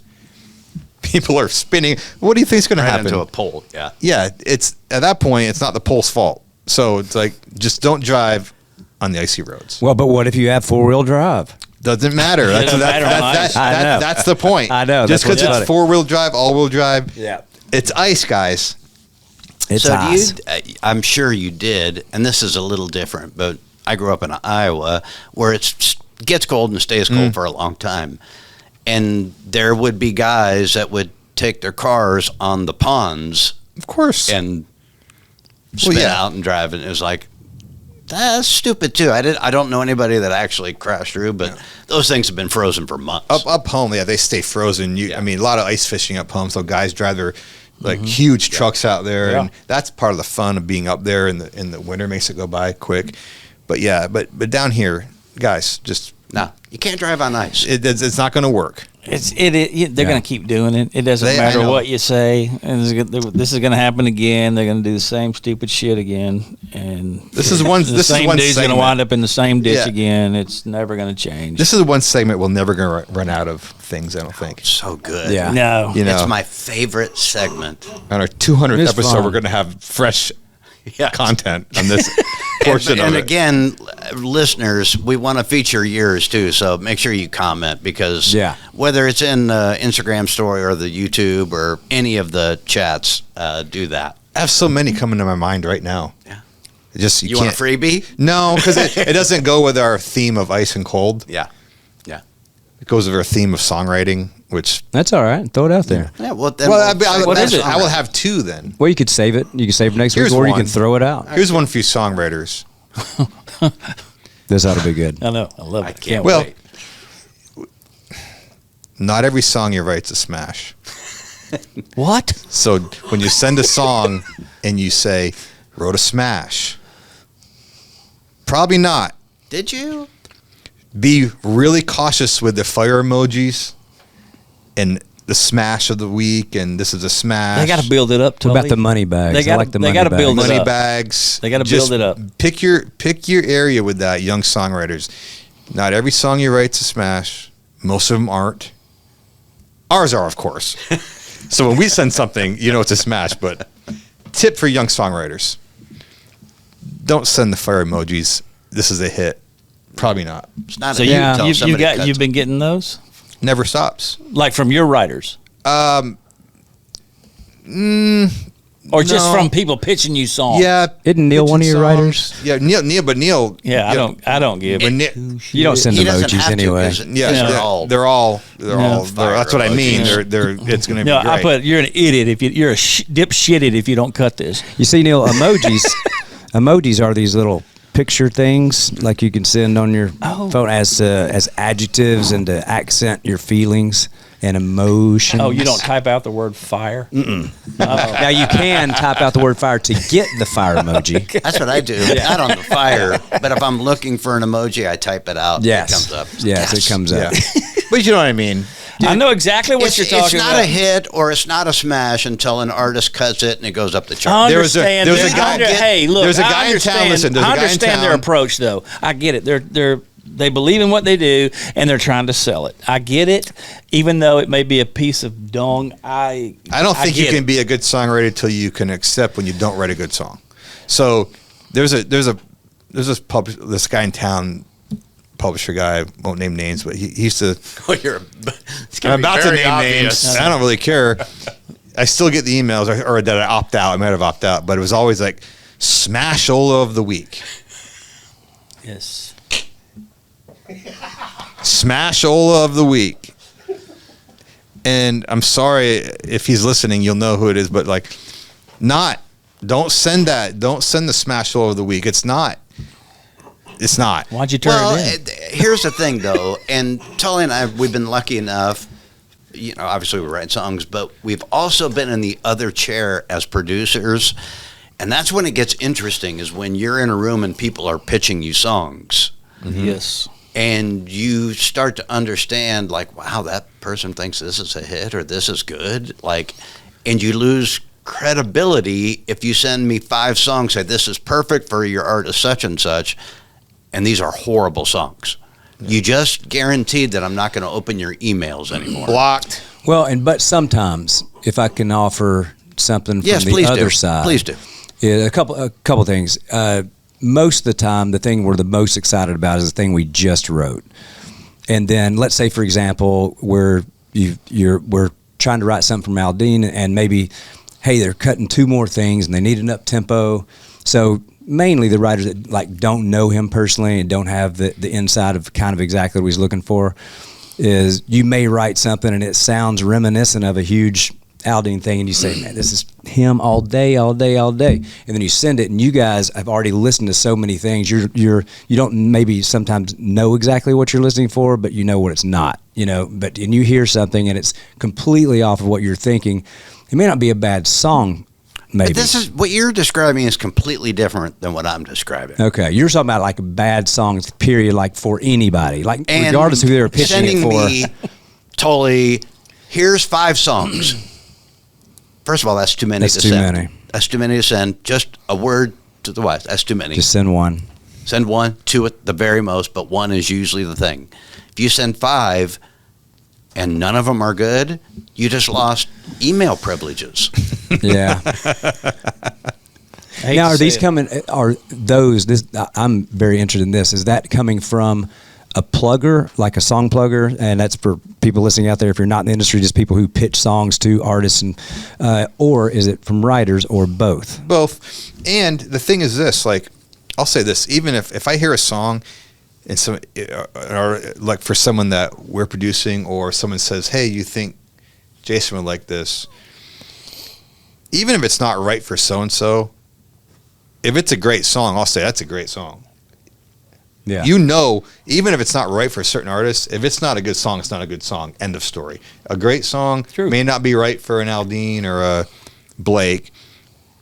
people are spinning. What do you think is going to happen? Into a pole, yeah. Yeah, it's at that point, it's not the pole's fault. So it's like, just don't drive on the icy roads. Well, but what if you have 4-wheel drive? Doesn't matter. That's the point. I know. Just because it's 4-wheel drive, all-wheel drive, it's ice, guys. It's so ice. I'm sure you did, and this is a little different, but I grew up in Iowa where it gets cold and stays cold for a long time. And there would be guys that would take their cars on the ponds. Of course. And spin out and drive. And it was like, that's stupid too. I don't know anybody that actually crashed through, but those things have been frozen for months. Up home, they stay frozen. I mean, a lot of ice fishing up home, so guys drive their huge trucks out there, and that's part of the fun of being up there in the winter. Makes it go by quick. But but down here, guys, just you can't drive on ice. It's not going to work. They're going to keep doing it. It doesn't matter what you say. And this is going to happen again. They're going to do the same stupid shit again. And this is one. The same dude's going to wind up in the same ditch again. It's never going to change. This is one segment we're never going to run out of things. I don't think. So good. Yeah. No. It's my favorite segment. On our 200th episode, fun. we're going to have fresh content on this portion of it. And again, listeners, we want to feature yours too, so make sure you comment, because whether it's in the Instagram story or the YouTube or any of the chats, do that. I have so many coming to my mind right now. Yeah. You want a freebie? No, because it doesn't go with our theme of ice and cold. Yeah. It goes with our theme of songwriting, which... That's all right. Throw it out there. Yeah, what is it? I will have 2 then. Well, you could save it. You can save it next week, or you can throw it out. Here's one for you songwriters. This ought to be good. I know. I love it. I can't wait. Not every song you write's a smash. What? So when you send a song and you say, wrote a smash, probably not. Did you? be really cautious with the fire emojis and the smash of the week, and this is a smash. They got to build it up. What about the money bags? They got to build it up. Money bags. They got to build it up. Pick your area with that, young songwriters. Not every song you write's a smash. Most of them aren't. Ours are, of course. So when we send something, it's a smash. But tip for young songwriters: don't send the fire emojis. This is a hit. Probably not. It's not. So you've been getting those. Never stops. Like from your writers? Or just from people pitching you songs? Yeah. Isn't Neil one of your writers? Yeah, Neil. Yeah, I don't give it. You don't send emojis anyway. They're all. That's what I mean. They're. It's going to be great. I put you're an idiot if you're a dipshitted if you don't cut this. You see, Neil, emojis are these little picture things like you can send on your phone as adjectives and to accent your feelings and emotions. Oh, you don't type out the word fire? Now you can type out the word fire to get the fire emoji. That's what I do. Not on the fire, but if I'm looking for an emoji, I type it out. Yes. It comes up. Yes, it comes up. But you know what I mean. I know exactly what you're talking about. It's not a hit or it's not a smash until an artist cuts it and it goes up the chart. I understand. There's a guy in town. Listen, I understand their approach, though. I get it. They believe in what they do and they're trying to sell it. I get it, even though it may be a piece of dung. I don't think you can be a good songwriter till you can accept when you don't write a good song. So there's this guy in town. Publisher guy, won't name names, but he used to. I'm about to name names. I don't really care. I still get the emails, or did I opt out? I might have opted out, but it was always like Smashola of the week. Yes. Smashola of the week. And I'm sorry if he's listening, you'll know who it is, but don't send that. Don't send the Smashola of the week. It's not. It's not. Why'd you turn it in? Here's the thing, though, and Tully and I, we've been lucky enough, obviously we write songs, but we've also been in the other chair as producers, and that's when it gets interesting, is when you're in a room and people are pitching you songs. Mm-hmm. Yes. And you start to understand, wow, that person thinks this is a hit or this is good, and you lose credibility if you send me 5 songs, say this is perfect for your artist such and such, and these are horrible songs. You just guaranteed that I'm not going to open your emails anymore. Blocked. Well, but sometimes, if I can offer something from the other side. Please do. Yeah, a couple things. Most of the time, the thing we're the most excited about is the thing we just wrote. And then, let's say, for example, we're trying to write something from Aldine, and maybe, hey, they're cutting 2 more things, and they need an up-tempo. So mainly the writers that don't know him personally and don't have the inside of kind of exactly what he's looking for, is you may write something and it sounds reminiscent of a huge Aldine thing, and you say, man, this is him all day, and then you send it, and you guys have already listened to so many things. You don't maybe sometimes know exactly what you're listening for, but you know what it's not. And you hear something and it's completely off of what you're thinking. It may not be a bad song. Maybe. But this is what you're describing is completely different than what I'm describing. Okay, you're talking about bad songs, period, for anybody, regardless of who they were pitching it for. Sending me, Tully, here's 5 songs. First of all, that's too many to send. That's too many to send. Just a word to the wife. That's too many. Just send 1. Send 1, 2 at the very most, but 1 is usually the thing. If you send 5 and none of them are good, you just lost email privileges. Yeah. Now, are these coming? Are those? This I'm very interested in this. Is that coming from a plugger, like a song plugger? And that's for people listening out there. If you're not in the industry, just people who pitch songs to artists, and or is it from writers, or both? Both. And the thing is this: I'll say this. Even if I hear a song, and or for someone that we're producing, or someone says, "Hey, you think Jason would like this?" Even if it's not right for so-and-so, if it's a great song, I'll say that's a great song. Yeah. Even if it's not right for a certain artist, if it's not a good song, it's not a good song. End of story. A great song may not be right for an Aldine or a Blake,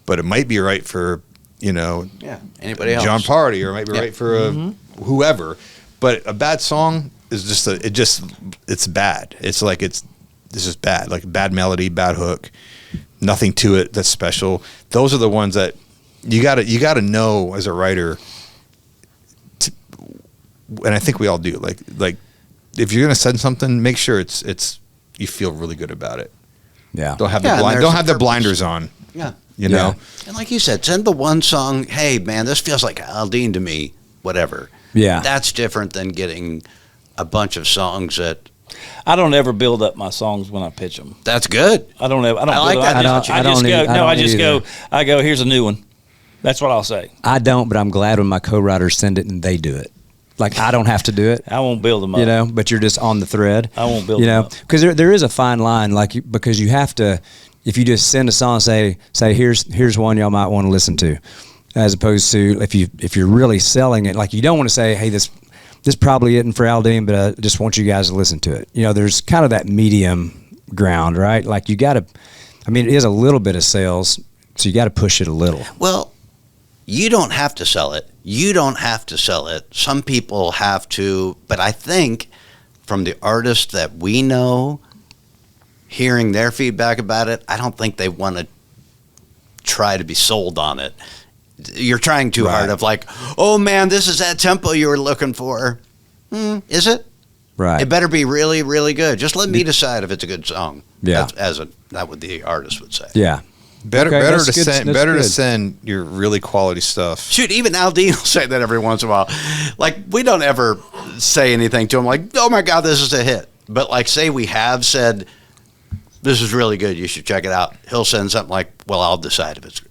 but it might be right for, anybody else. John Party, or it might be right for whoever. But a bad song is it's bad. It's just bad. Like bad melody, bad hook, nothing to it that's special. Those are the ones that you gotta know as a writer. And I think we all do. Like if you're gonna send something, make sure it's you feel really good about it. Yeah. Don't have the blinders on. Yeah. You know? And like you said, send the one song, hey man, this feels like Aldine to me, whatever. Yeah. That's different than getting a bunch of songs that I don't ever build up my songs when I pitch them. That's good. I don't like build that. I I go, here's a new one. That's what I'll say. I don't, but I'm glad when my co-writers send it and they do it. Like, I don't have to do it. I won't build them up. You know, but you're just on the thread. I won't build them up. Because there is a fine line, because you have to, if you just send a song and say here's one y'all might want to listen to, as opposed to if you're really selling it, like you don't want to say, hey, this probably isn't for Aldine, but I just want you guys to listen to it. You know, there's kind of that medium ground, right? Like you got to, I mean, it is a little bit of sales, so you got to push it a little. Well, you don't have to sell it. You don't have to sell it. Some people have to, but I think from the artists that we know, hearing their feedback about it, I don't think they want to try to be sold on it. You're trying too hard of like, oh man, this is that tempo you were looking for. Is it? Right. It better be really, really good. Just let me decide if it's a good song. Yeah. That's what the artist would say. Yeah. Better to send your really quality stuff. Shoot, even Aldine will say that every once in a while. Like, we don't ever say anything to him like, oh my God, this is a hit. But like, say we have said, this is really good, you should check it out. He'll send something like, well, I'll decide if it's good.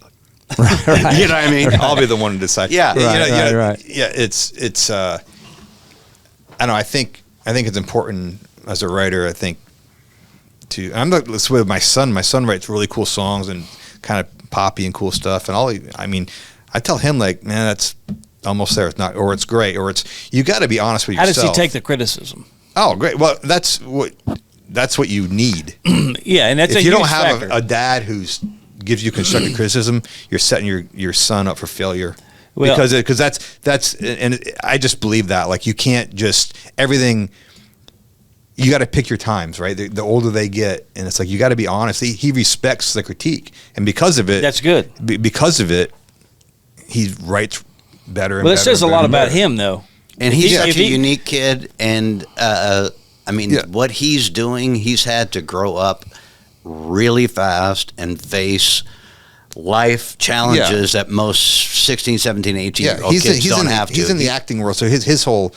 Right. You know what I mean? I'll be the one to decide. Yeah. Right. Yeah, it's I don't know, I think it's important as a writer, I think, I'm like this with my son. My son writes really cool songs and kind of poppy and cool stuff. And I tell him like, man, that's almost there. It's not, or it's great, or it's. You got to be honest with yourself. How does he take the criticism? Oh, great. Well, that's what you need. Yeah, and that's if a you huge don't have factor. a dad who's gives you constructive criticism, you're setting your son up for failure. Well, because that's and I just believe that like you can't just everything. You got to pick your times, right? The older they get, and it's like you got to be honest. He respects the critique, and because of it, that's good. Because of it, he writes better. Well, it says a lot about him, though. And he's such a unique kid, and what he's doing, he's had to grow up really fast and face life challenges that most 16, 17, 18-year-old kids don't have to. He's in the acting world, so his whole,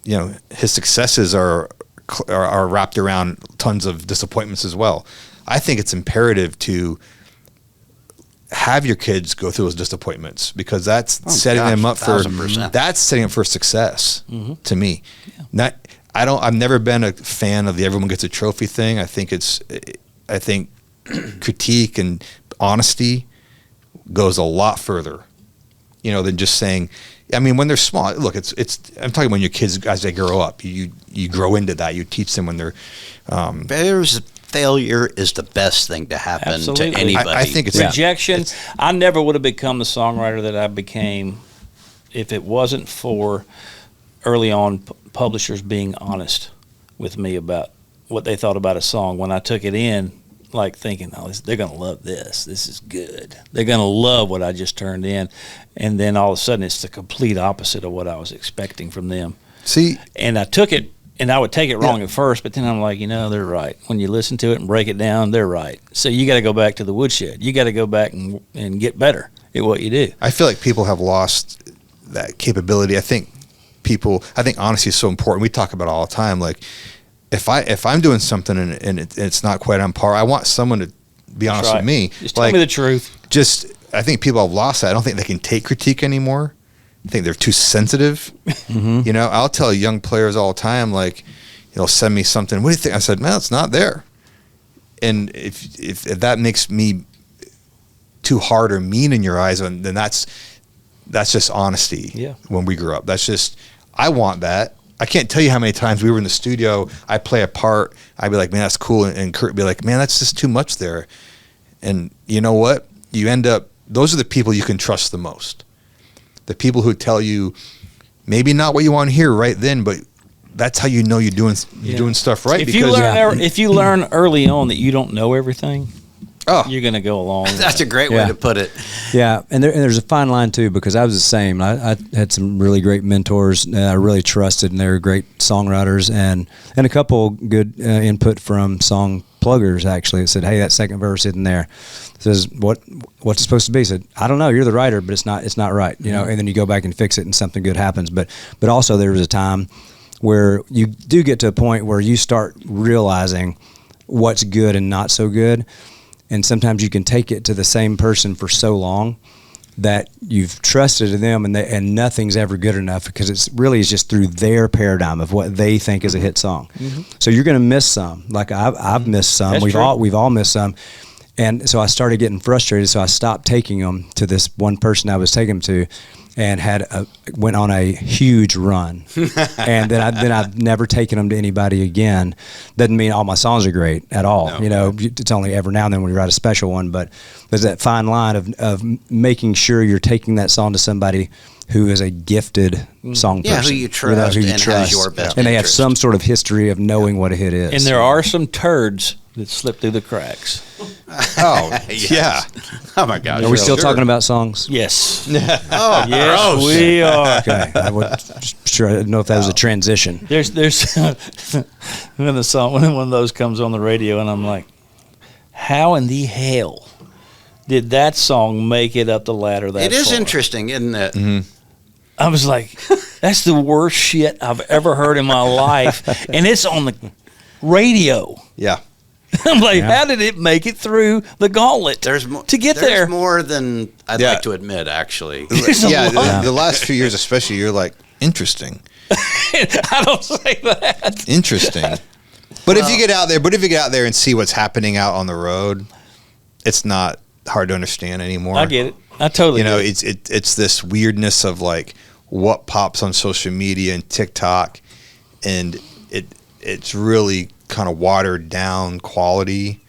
his successes are wrapped around tons of disappointments as well. I think it's imperative to have your kids go through those disappointments because that's setting them up for 1,000%. That's setting them for success to me. Yeah. I've never been a fan of the everyone gets a trophy thing. I think critique and honesty goes a lot further, than just saying. I mean, when they're small, look, it's. I'm talking when your kids, as they grow up, you grow into that. You teach them when they're. Failure is the best thing to happen to anybody. I think it's rejection. I never would have become the songwriter that I became if it wasn't for early on publishers being honest with me about what they thought about a song. When I took it in, like thinking, oh, they're going to love this. This is good. They're going to love what I just turned in. And then all of a sudden it's the complete opposite of what I was expecting from them. See? And I took it, and I would take it wrong at first, but then I'm like, they're right. When you listen to it and break it down, they're right. So you got to go back to the woodshed. You got to go back and get better at what you do. I feel like people have lost that capability. I think honesty is so important. We talk about it all the time. Like, if I'm doing something and it's not quite on par, I want someone to be honest with me. Just tell me the truth. I think people have lost that. I don't think they can take critique anymore. I think they're too sensitive. I'll tell young players all the time, like, send me something. What do you think? I said, man, it's not there. And if that makes me too hard or mean in your eyes, then that's just honesty. Yeah. When we grew up, that's just, I want that. I can't tell you how many times we were in the studio, I play a part, I'd be like, man, that's cool. And Kurt would be like, man, that's just too much there. And you know what? You end up, those are the people you can trust the most. The people who tell you, maybe not what you want to hear right then, but that's how you know you're doing stuff right. If you learn early on that you don't know everything, you're going to go along. That's a great way to put it. Yeah, and there's a fine line too, because I was the same. I had some really great mentors that I really trusted, and they were great songwriters, and a couple good input from song pluggers actually. That said, hey, that second verse isn't there. It says what's it supposed to be? I said, I don't know. You're the writer, but it's not right. You know, and then you go back and fix it, and something good happens. But also there was a time where you do get to a point where you start realizing what's good and not so good. And sometimes you can take it to the same person for so long that you've trusted in them, and nothing's ever good enough, because it's really is just through their paradigm of what they think is a hit song. Mm-hmm. So you're going to miss some. Like I've missed some. That's true. We've all missed some. And so I started getting frustrated. So I stopped taking them to this one person I was taking them to, and went on a huge run. And then I've never taken them to anybody again. Doesn't mean all my songs are great at all. No. You know, it's only every now and then when you write a special one, but there's that fine line of making sure you're taking that song to somebody who is a gifted song person. Who you trust, who you and trust. has your best and they have interest. some sort of history of knowing what a hit is. And there are some turds that slip through the cracks. Oh, yeah. Oh, my gosh. Are we still talking about songs? Yes. Oh, yes, gross. we are. Okay. I didn't know if that was a transition. There's when one of those comes on the radio, and I'm like, how in the hell did that song make it up the ladder that It is far? Interesting, isn't it? Mm-hmm. I was like, that's the worst shit I've ever heard in my life, and it's on the radio. Yeah. I'm like, how did it make it through the gauntlet There's there? more than I'd like to admit, actually. The last few years especially, you're like, interesting. I don't say that. Interesting. But if you get out there and see what's happening out on the road, it's not hard to understand anymore. I get it. I totally get it. It's this weirdness of like what pops on social media and TikTok, and it's really kind of watered down quality.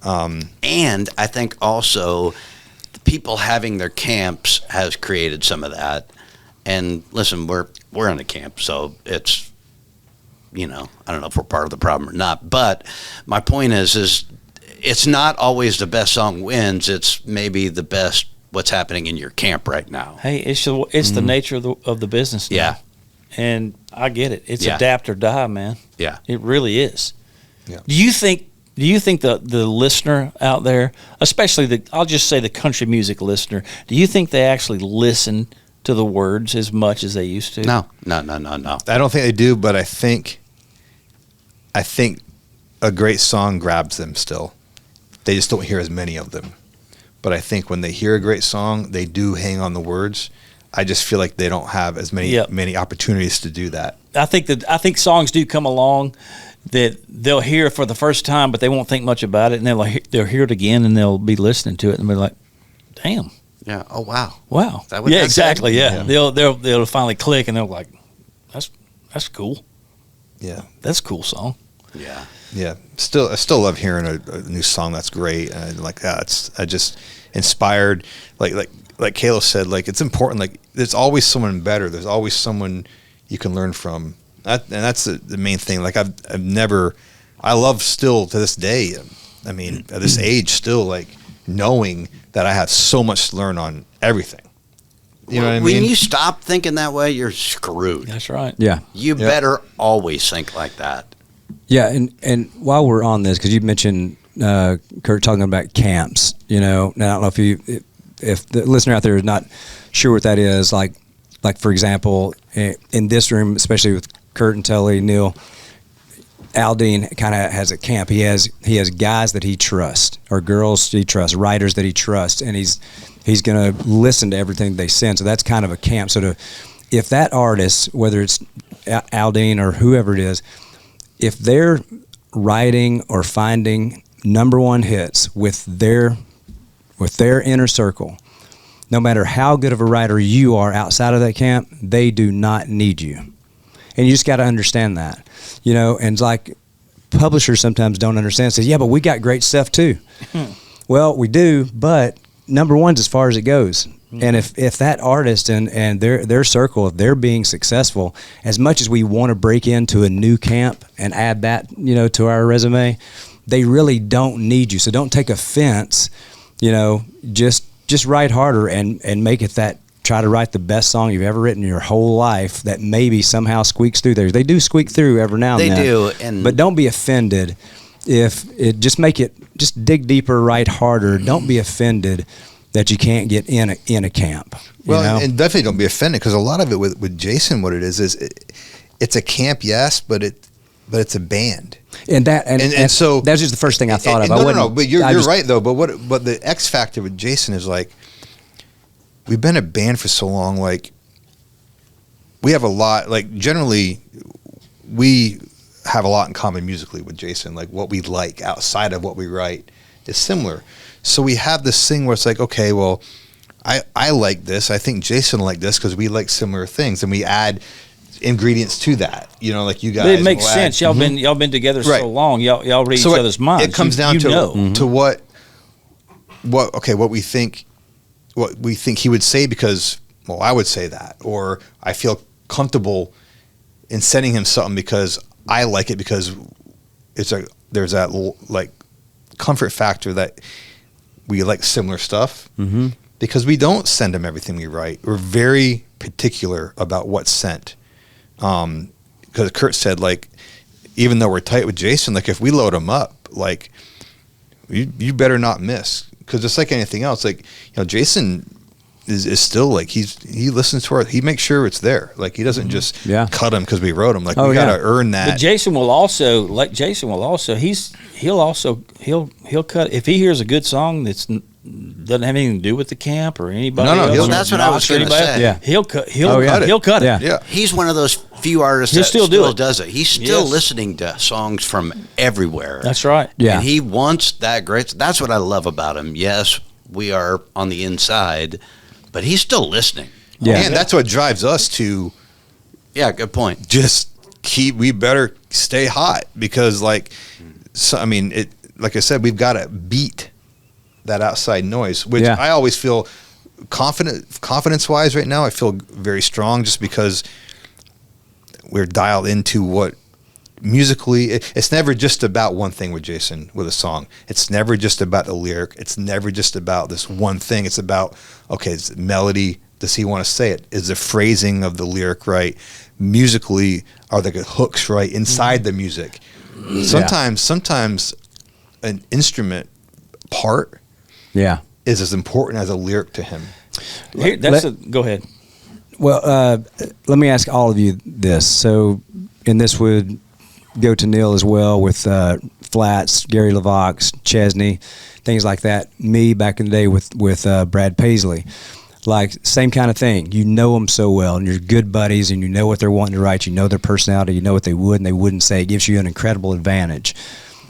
And I think also the people having their camps has created some of that. And listen, we're in a camp, so it's, I don't know if we're part of the problem or not. But my point is it's not always the best song wins. It's maybe the best what's happening in your camp right now. Hey, it's the nature of the business now. Yeah. And I get it. It's adapt or die, man. Yeah. It really is. Yeah. Do you think the listener out there, especially I'll just say the country music listener, do you think they actually listen to the words as much as they used to? No. I don't think they do, but I think a great song grabs them still. They just don't hear as many of them. But I think when they hear a great song, they do hang on the words. I just feel like they don't have as many opportunities to do that. I think songs do come along that they'll hear for the first time, but they won't think much about it, and they'll hear it again, and they'll be listening to it and be like, "Damn, yeah, oh wow, wow, yeah, exactly, yeah." They'll finally click, and they're like, "That's cool, yeah, that's a cool song." Yeah. Yeah, I still love hearing a new song that's great, and like that. I just inspired, like Kayla said, like it's important. Like there's always someone better. There's always someone you can learn from. And that's the main thing. Like I love still to this day. I mean, at this age, still like knowing that I have so much to learn on everything. You know what I mean? When you stop thinking that way, you're screwed. That's right. Yeah, you better always think like that. Yeah, and while we're on this, because you mentioned Kurt talking about camps, now I don't know if the listener out there is not sure what that is. Like for example, in this room, especially with Kurt and Tully, Neil, Aldine kind of has a camp. He has guys that he trusts, or girls he trusts, writers that he trusts, and he's going to listen to everything they send. So that's kind of a camp. So if that artist, whether it's Aldine or whoever it is, if they're writing or finding number one hits with their inner circle, no matter how good of a writer you are outside of that camp, they do not need you. And you just got to understand that, and like publishers sometimes don't understand. Say, yeah, but we got great stuff too. Well, we do, but number one's as far as it goes. And if that artist and their circle, if they're being successful, as much as we want to break into a new camp and add that, to our resume, they really don't need you. So don't take offense, just write harder and make it that. Try to write the best song you've ever written in your whole life that maybe somehow squeaks through there. They do squeak through every now and then. They do. But don't be offended if it just just dig deeper, write harder. Don't be offended that you can't get in a camp. And definitely don't be offended, because a lot of it with Jason, what it is it's a camp, yes, but it's a band. And so that's just the first thing I thought of. No, but you're right though. But the X factor with Jason is like, we've been a band for so long, like we have a lot, like generally we have a lot in common musically with Jason. Like what we like outside of what we write is similar. So we have this thing where it's like, okay, well, I like this. I think Jason liked this because we like similar things, and we add ingredients to that. Like you guys. It makes sense. Y'all been together so long. Y'all read each other's minds. It comes down to what we think. What we think he would say, because, well, I would say that, or I feel comfortable in sending him something because I like it, because there's that like comfort factor that we like similar stuff. Mm-hmm. Because we don't send him everything we write. We're very particular about what's sent. Because Kurt said, like, even though we're tight with Jason, like if we load him up, like you better not miss. Because it's like anything else, like, Jason is still like, he listens to he makes sure it's there. Like he doesn't just cut him because we wrote him. Like we got to earn that. But Jason will also he'll cut if he hears a good song that's doesn't have anything to do with the camp or anybody. No, that's what I was going to say. Yeah, he'll cut it. Yeah. He's one of those few artists that still does it. He's still listening to songs from everywhere. That's right. Yeah, and he wants that great. That's what I love about him. Yes, we are on the inside, but he's still listening. Yeah, and that's what drives us to. Yeah, good point. We better stay hot, because like I said, we've got to beat that outside noise, which I always feel confidence-wise right now. I feel very strong, just because we're dialed into what musically. It's never just about one thing with Jason with a song. It's never just about the lyric. It's never just about this one thing. It's about, okay, is it melody? Does he want to say it? Is the phrasing of the lyric right? Musically, are the hooks right inside the music? Sometimes an instrument part is as important as a lyric to him. Go ahead. Well, let me ask all of you this. So, and this would go to Neil as well, with Flats, Gary LaVox, Chesney, things like that. Me back in the day with Brad Paisley. Like, same kind of thing. You know them so well, and you're good buddies, and you know what they're wanting to write. You know their personality. You know what they would and they wouldn't say. It gives you an incredible advantage.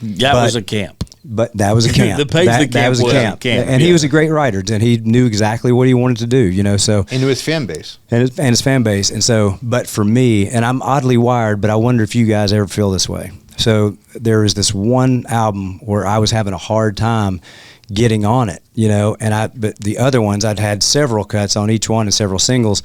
That was a camp. But that was a camp. That was a camp. And he was a great writer, and he knew exactly what he wanted to do, so. Into his fan base. And his fan base. And so, but for me, and I'm oddly wired, but I wonder if you guys ever feel this way. So there was this one album where I was having a hard time getting on it, but the other ones, I'd had several cuts on each one and several singles.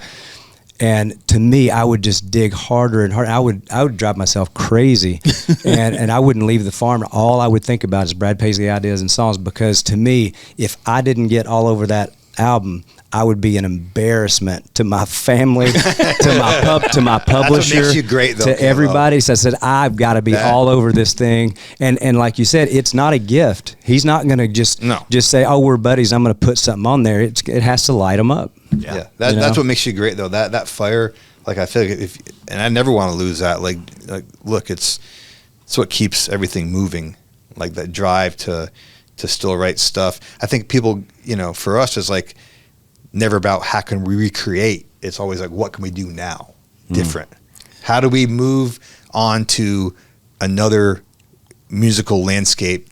And to me, I would just dig harder and harder. I would drive myself crazy, and I wouldn't leave the farm. All I would think about is Brad Paisley ideas and songs, because to me, if I didn't get all over that album, I would be an embarrassment to my family, to my publisher, makes you great, though, to everybody. So I said, I've got to be all over this thing. And like you said, it's not a gift. He's not going to just say, oh, we're buddies, I'm going to put something on there. It has to light them up. Yeah. That's what makes you great, though. That fire, like, I feel like and I never want to lose that. Like look, it's what keeps everything moving. Like that drive to still write stuff. I think people, for us, it's like never about how can we recreate. It's always like, what can we do now? Different. How do we move on to another musical landscape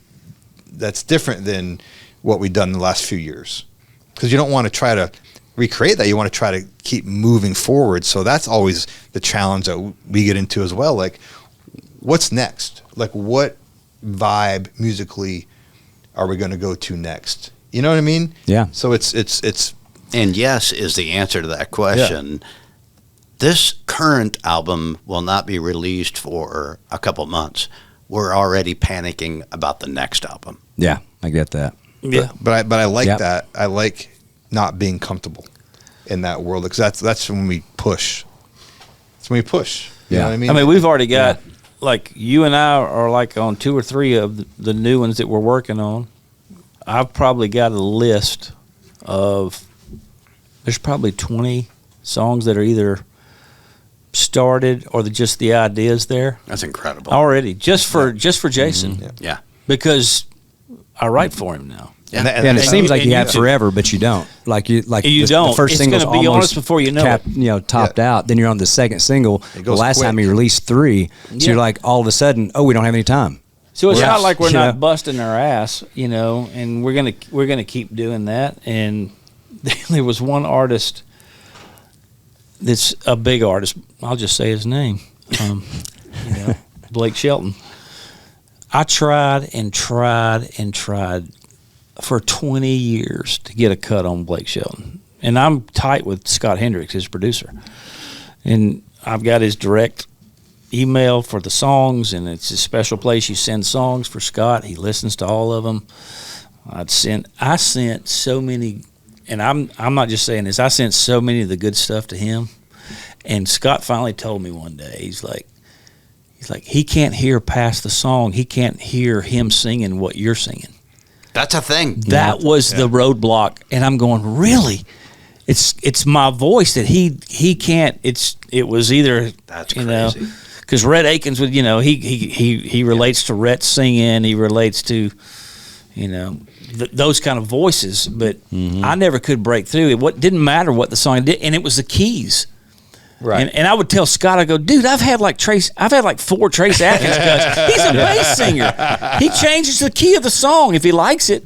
that's different than what we've done in the last few years? Because you don't want to try to recreate that. You want to try to keep moving forward. So that's always the challenge that we get into as well. Like, what's next? Like, what vibe musically are we going to go to next? You know what I mean? Yeah. So it's And yes is the answer to that question. Yeah. This current album will not be released for a couple months. We're already panicking about the next album. Yeah, I get that. Yeah, but I like that. I like not being comfortable in that world, because that's when we push. That's when we push. You know what I mean? I mean, we've already got like you and I are like on 2 or 3 of the new ones that we're working on. I've probably got a list of there's probably 20 songs that are either started or just the ideas there. That's incredible already, just for Jason. Yeah, because I write for him now. Yeah. And it seems like you have forever, but you don't. Like you don't. The first single's going to be honest before you know it. Topped out. Then you're on the second single. The last time you released 3, so you're like, all of a sudden, we don't have any time. So it's not like we're not busting our ass, and we're gonna keep doing that. And there was one artist that's a big artist. I'll just say his name. Blake Shelton. I tried for 20 years to get a cut on Blake Shelton. And I'm tight with Scott Hendricks, his producer. And I've got his direct email for the songs, and it's a special place you send songs for Scott. He listens to all of them. I sent so many, and I'm not just saying this, I sent so many of the good stuff to him. And Scott finally told me one day, he's like, he can't hear past the song. He can't hear him singing what you're singing. That's a thing. That was the roadblock, and I'm going, really? It's my voice that he can't. It was either that's crazy. Because Rhett Akins would, he relates to Rhett singing. He relates to, those kind of voices. But I never could break through. It didn't matter what the song did, and it was the keys. Right. And I would tell Scott, I go, dude, I've had like 4 Trace Atkins cuts. He's a bass singer. He changes the key of the song if he likes it.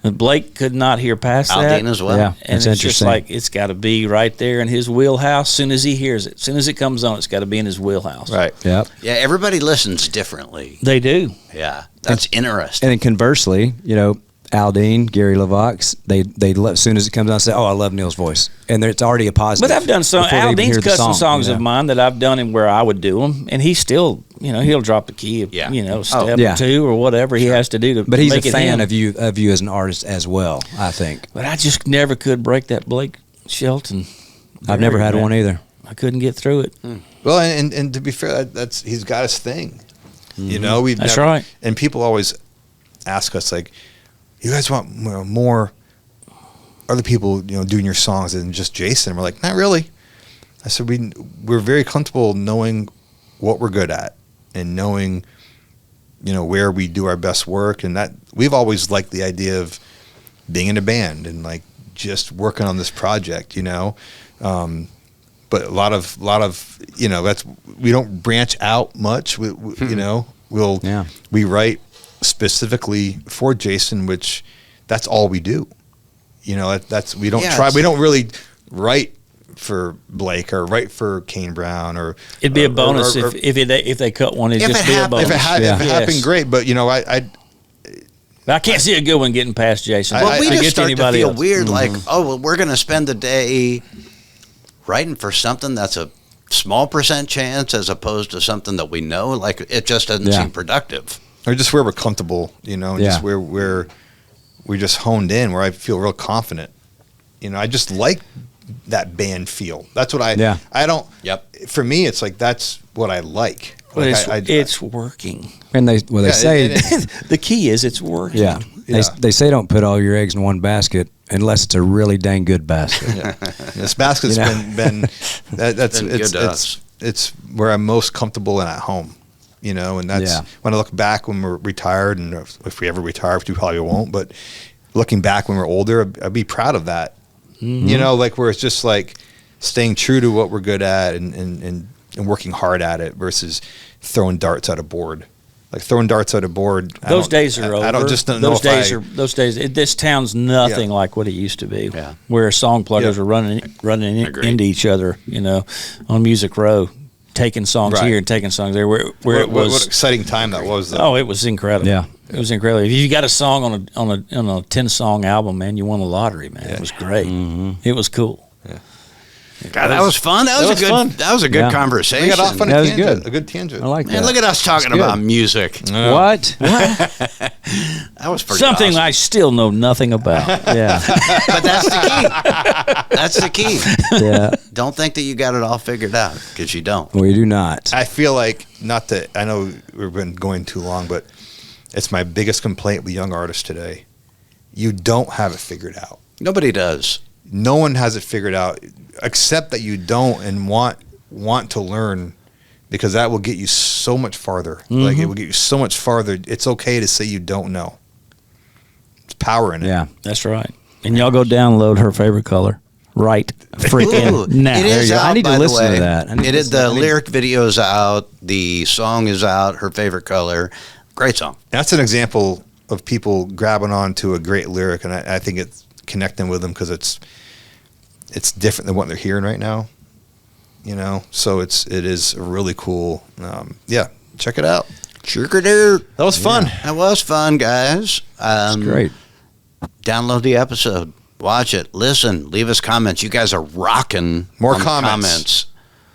And Blake could not hear past that. Aldine as well. Yeah, and it's just like, it's got to be right there in his wheelhouse. As soon as he hears it, as soon as it comes on, it's got to be in his wheelhouse. Right. Yep. Yeah, everybody listens differently. They do. Yeah, that's interesting. And then conversely, Aldine, Gary LaVox, they as soon as it comes on, say, I love Neil's voice. And it's already a positive. But I've done some, Aldine's cut some songs of mine that I've done him where I would do them, and he still, he'll drop the key of, step or 2 or whatever he has to do to But he's make a fan of you as an artist as well, I think. But I just never could break that Blake Shelton. I've never had one either. I couldn't get through it. Well, and to be fair, he's got his thing. That's right. And people always ask us, like, you guys want more other people, doing your songs than just Jason? We're like, not really. I said, we're very comfortable knowing what we're good at and knowing, where we do our best work. And that we've always liked the idea of being in a band and like just working on this project, But a lot of, that's, we don't branch out much. We write specifically for Jason, which that's all we do. We don't try. We don't really write for Blake or write for Kane Brown or. It'd be a bonus if they cut one. It'd just be a bonus. If it happened, great. But I can't see a good one getting past Jason. Well, we just start to feel weird. Like, we're going to spend the day writing for something that's a small % chance as opposed to something that we know. Like, it just doesn't seem productive. Or just where we're comfortable, just where we're just honed in, where I feel real confident. I just like that band feel. That's what I don't. Yep. For me, it's like that's what I like. But it's working. And they say the key is it's working. Yeah. They say don't put all your eggs in one basket unless it's a really dang good basket. This basket's been it's where I'm most comfortable and at home. And that's when I look back when we're retired, and if we ever retire, which we probably won't, but looking back when we're older, I'd be proud of that. Like where it's just like staying true to what we're good at and working hard at it versus throwing darts at a board. Like throwing darts at a board. Those days are over. I don't know those days. This town's nothing like what it used to be. Yeah. Where song pluggers were running into each other, on Music Row. Taking songs here and taking songs there, where it was. What exciting time that was, though. Oh, it was incredible. Yeah. It was incredible. If you got a song on a 10-song album, man, you won the lottery, man. It was great. It was cool. Yeah. God, that was fun. That was a good conversation. We got off on a good tangent. I like that. Man, look at us talking about music. What? That was pretty something awesome. I still know nothing about. Yeah. But that's the key. That's the key. Yeah. Don't think that you got it all figured out, because you don't. We do not. I feel like, not that, I know we've been going too long, but it's my biggest complaint with young artists today. You don't have it figured out. Nobody does. No one has it figured out. Accept that you don't and want to learn, because that will get you so much farther. Like, it will get you so much farther. It's okay to say you don't know. It's power in it. Yeah. That's right. And y'all go download Her Favorite Color right freaking now. It is out, I need to by the listen way. to that. The lyric video's out. The song is out. Her Favorite Color. Great song. That's an example of people grabbing on to a great lyric, and I think it's connecting with them because it's different than what they're hearing right now, so it is really cool. Check it out. That was fun. That was fun, guys. It's great. Download the episode, watch it, listen, leave us comments. You guys are rocking. More on the comments.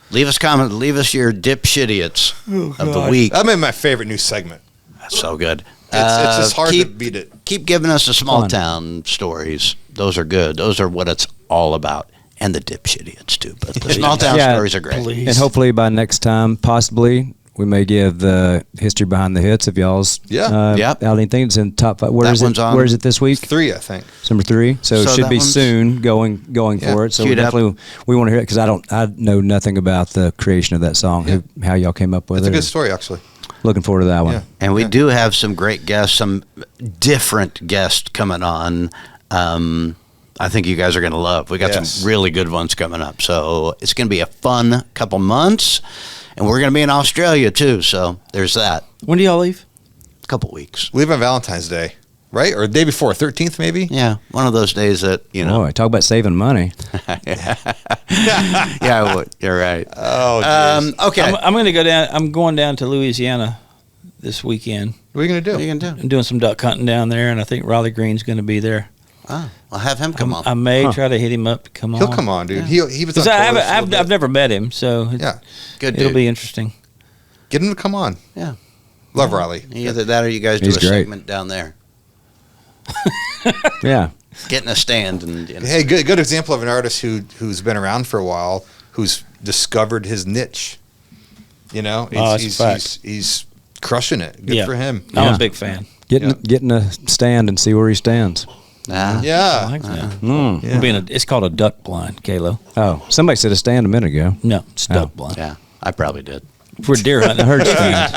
Leave us comments. Leave us your dipshitiots of the week. That made my favorite new segment. That's so good. It's just hard to beat it. Keep giving us the small town stories. Those are good. Those are what it's all about. And the dipshitiots too. But the small town stories are great. Please. And hopefully by next time, possibly, we may give the history behind the hits of y'all's out anything. It's in top 5. Where is it this week? 3, I think. It's number 3. So it should be soon going for it. So definitely we want to hear it, because I know nothing about the creation of that song, how y'all came up with it. It's a good story, actually. Looking forward to that one. Yeah. And we do have some great guests, some different guests coming on. I think you guys are going to love. We got some really good ones coming up. So it's going to be a fun couple months. And we're going to be in Australia too. So there's that. When do y'all leave? A couple weeks. We leave on Valentine's Day, right? Or the day before, 13th maybe? Yeah. One of those days that, Boy, talk about saving money. Yeah, you're right. Oh, okay. I'm going to go down. I'm going down to Louisiana this weekend. What are you going to do? What are you going to do? I'm doing some duck hunting down there, and I think Raleigh Green's going to be there. Oh, I'll have him come on. I may try to hit him up to come on. He'll come on, dude. He was on I've never met him, so good. It'll be interesting. Get him to come on. Yeah, love Raleigh. Either that or you guys do a segment down there. Yeah, getting a stand and hey, good example of an artist who's been around for a while, who's discovered his niche. He's crushing it. Good for him. I'm a big fan. Getting a stand and see where he stands. Yeah. I like that. It's called a duck blind, Kalo. Oh, somebody said a stand a minute ago. No, it's duck blind. Yeah, I probably did. If we're deer hunting,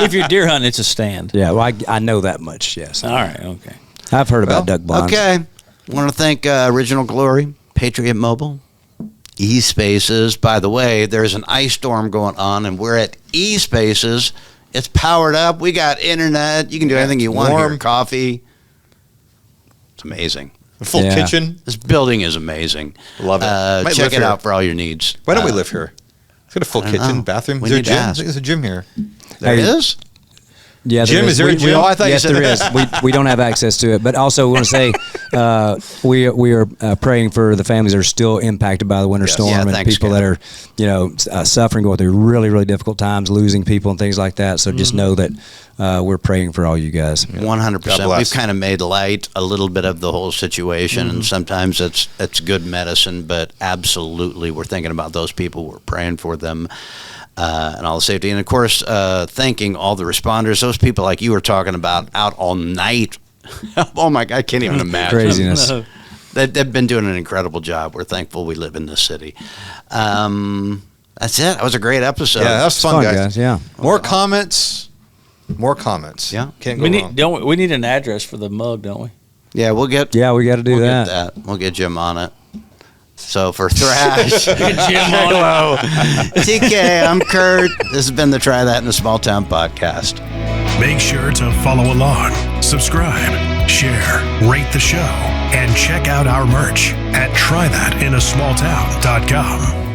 if you're deer hunting, it's a stand. Yeah, well, I know that much, yes. All right, okay. I've heard about duck blinds. Okay. Want to thank Original Glory, Patriot Mobile, eSpaces. By the way, there's an ice storm going on, and we're at eSpaces. It's powered up. We got internet. You can do anything you want here. Coffee. It's amazing. A full kitchen. This building is amazing. Love it. Check it out for all your needs. Why don't we live here? It's got a full kitchen, bathroom. Is there a gym? I think there's a gym here. There is? Yeah, is there a gym? I thought yes, there is. We don't have access to it, but also we want to say we are praying for the families that are still impacted by the winter storm and people that are suffering, going through really, really difficult times, losing people and things like that. So just know that we're praying for all you guys. 100%. We've kind of made light a little bit of the whole situation, and sometimes it's good medicine, but absolutely we're thinking about those people. We're praying for them. And all the safety. And, of course, thanking all the responders, those people like you were talking about out all night. Oh, my God, I can't even imagine. Craziness. They've been doing an incredible job. We're thankful we live in this city. That's it. That was a great episode. Yeah, that was fun, guys. Yeah. More comments. Yeah. Can't go wrong. We need an address for the mug, don't we? Yeah, we got to do that. We'll get Jim on it. So for Thrash, hello, TK, I'm Kurt. This has been the Try That in a Small Town podcast. Make sure to follow along, subscribe, share, rate the show, and check out our merch at trythatinasmalltown.com.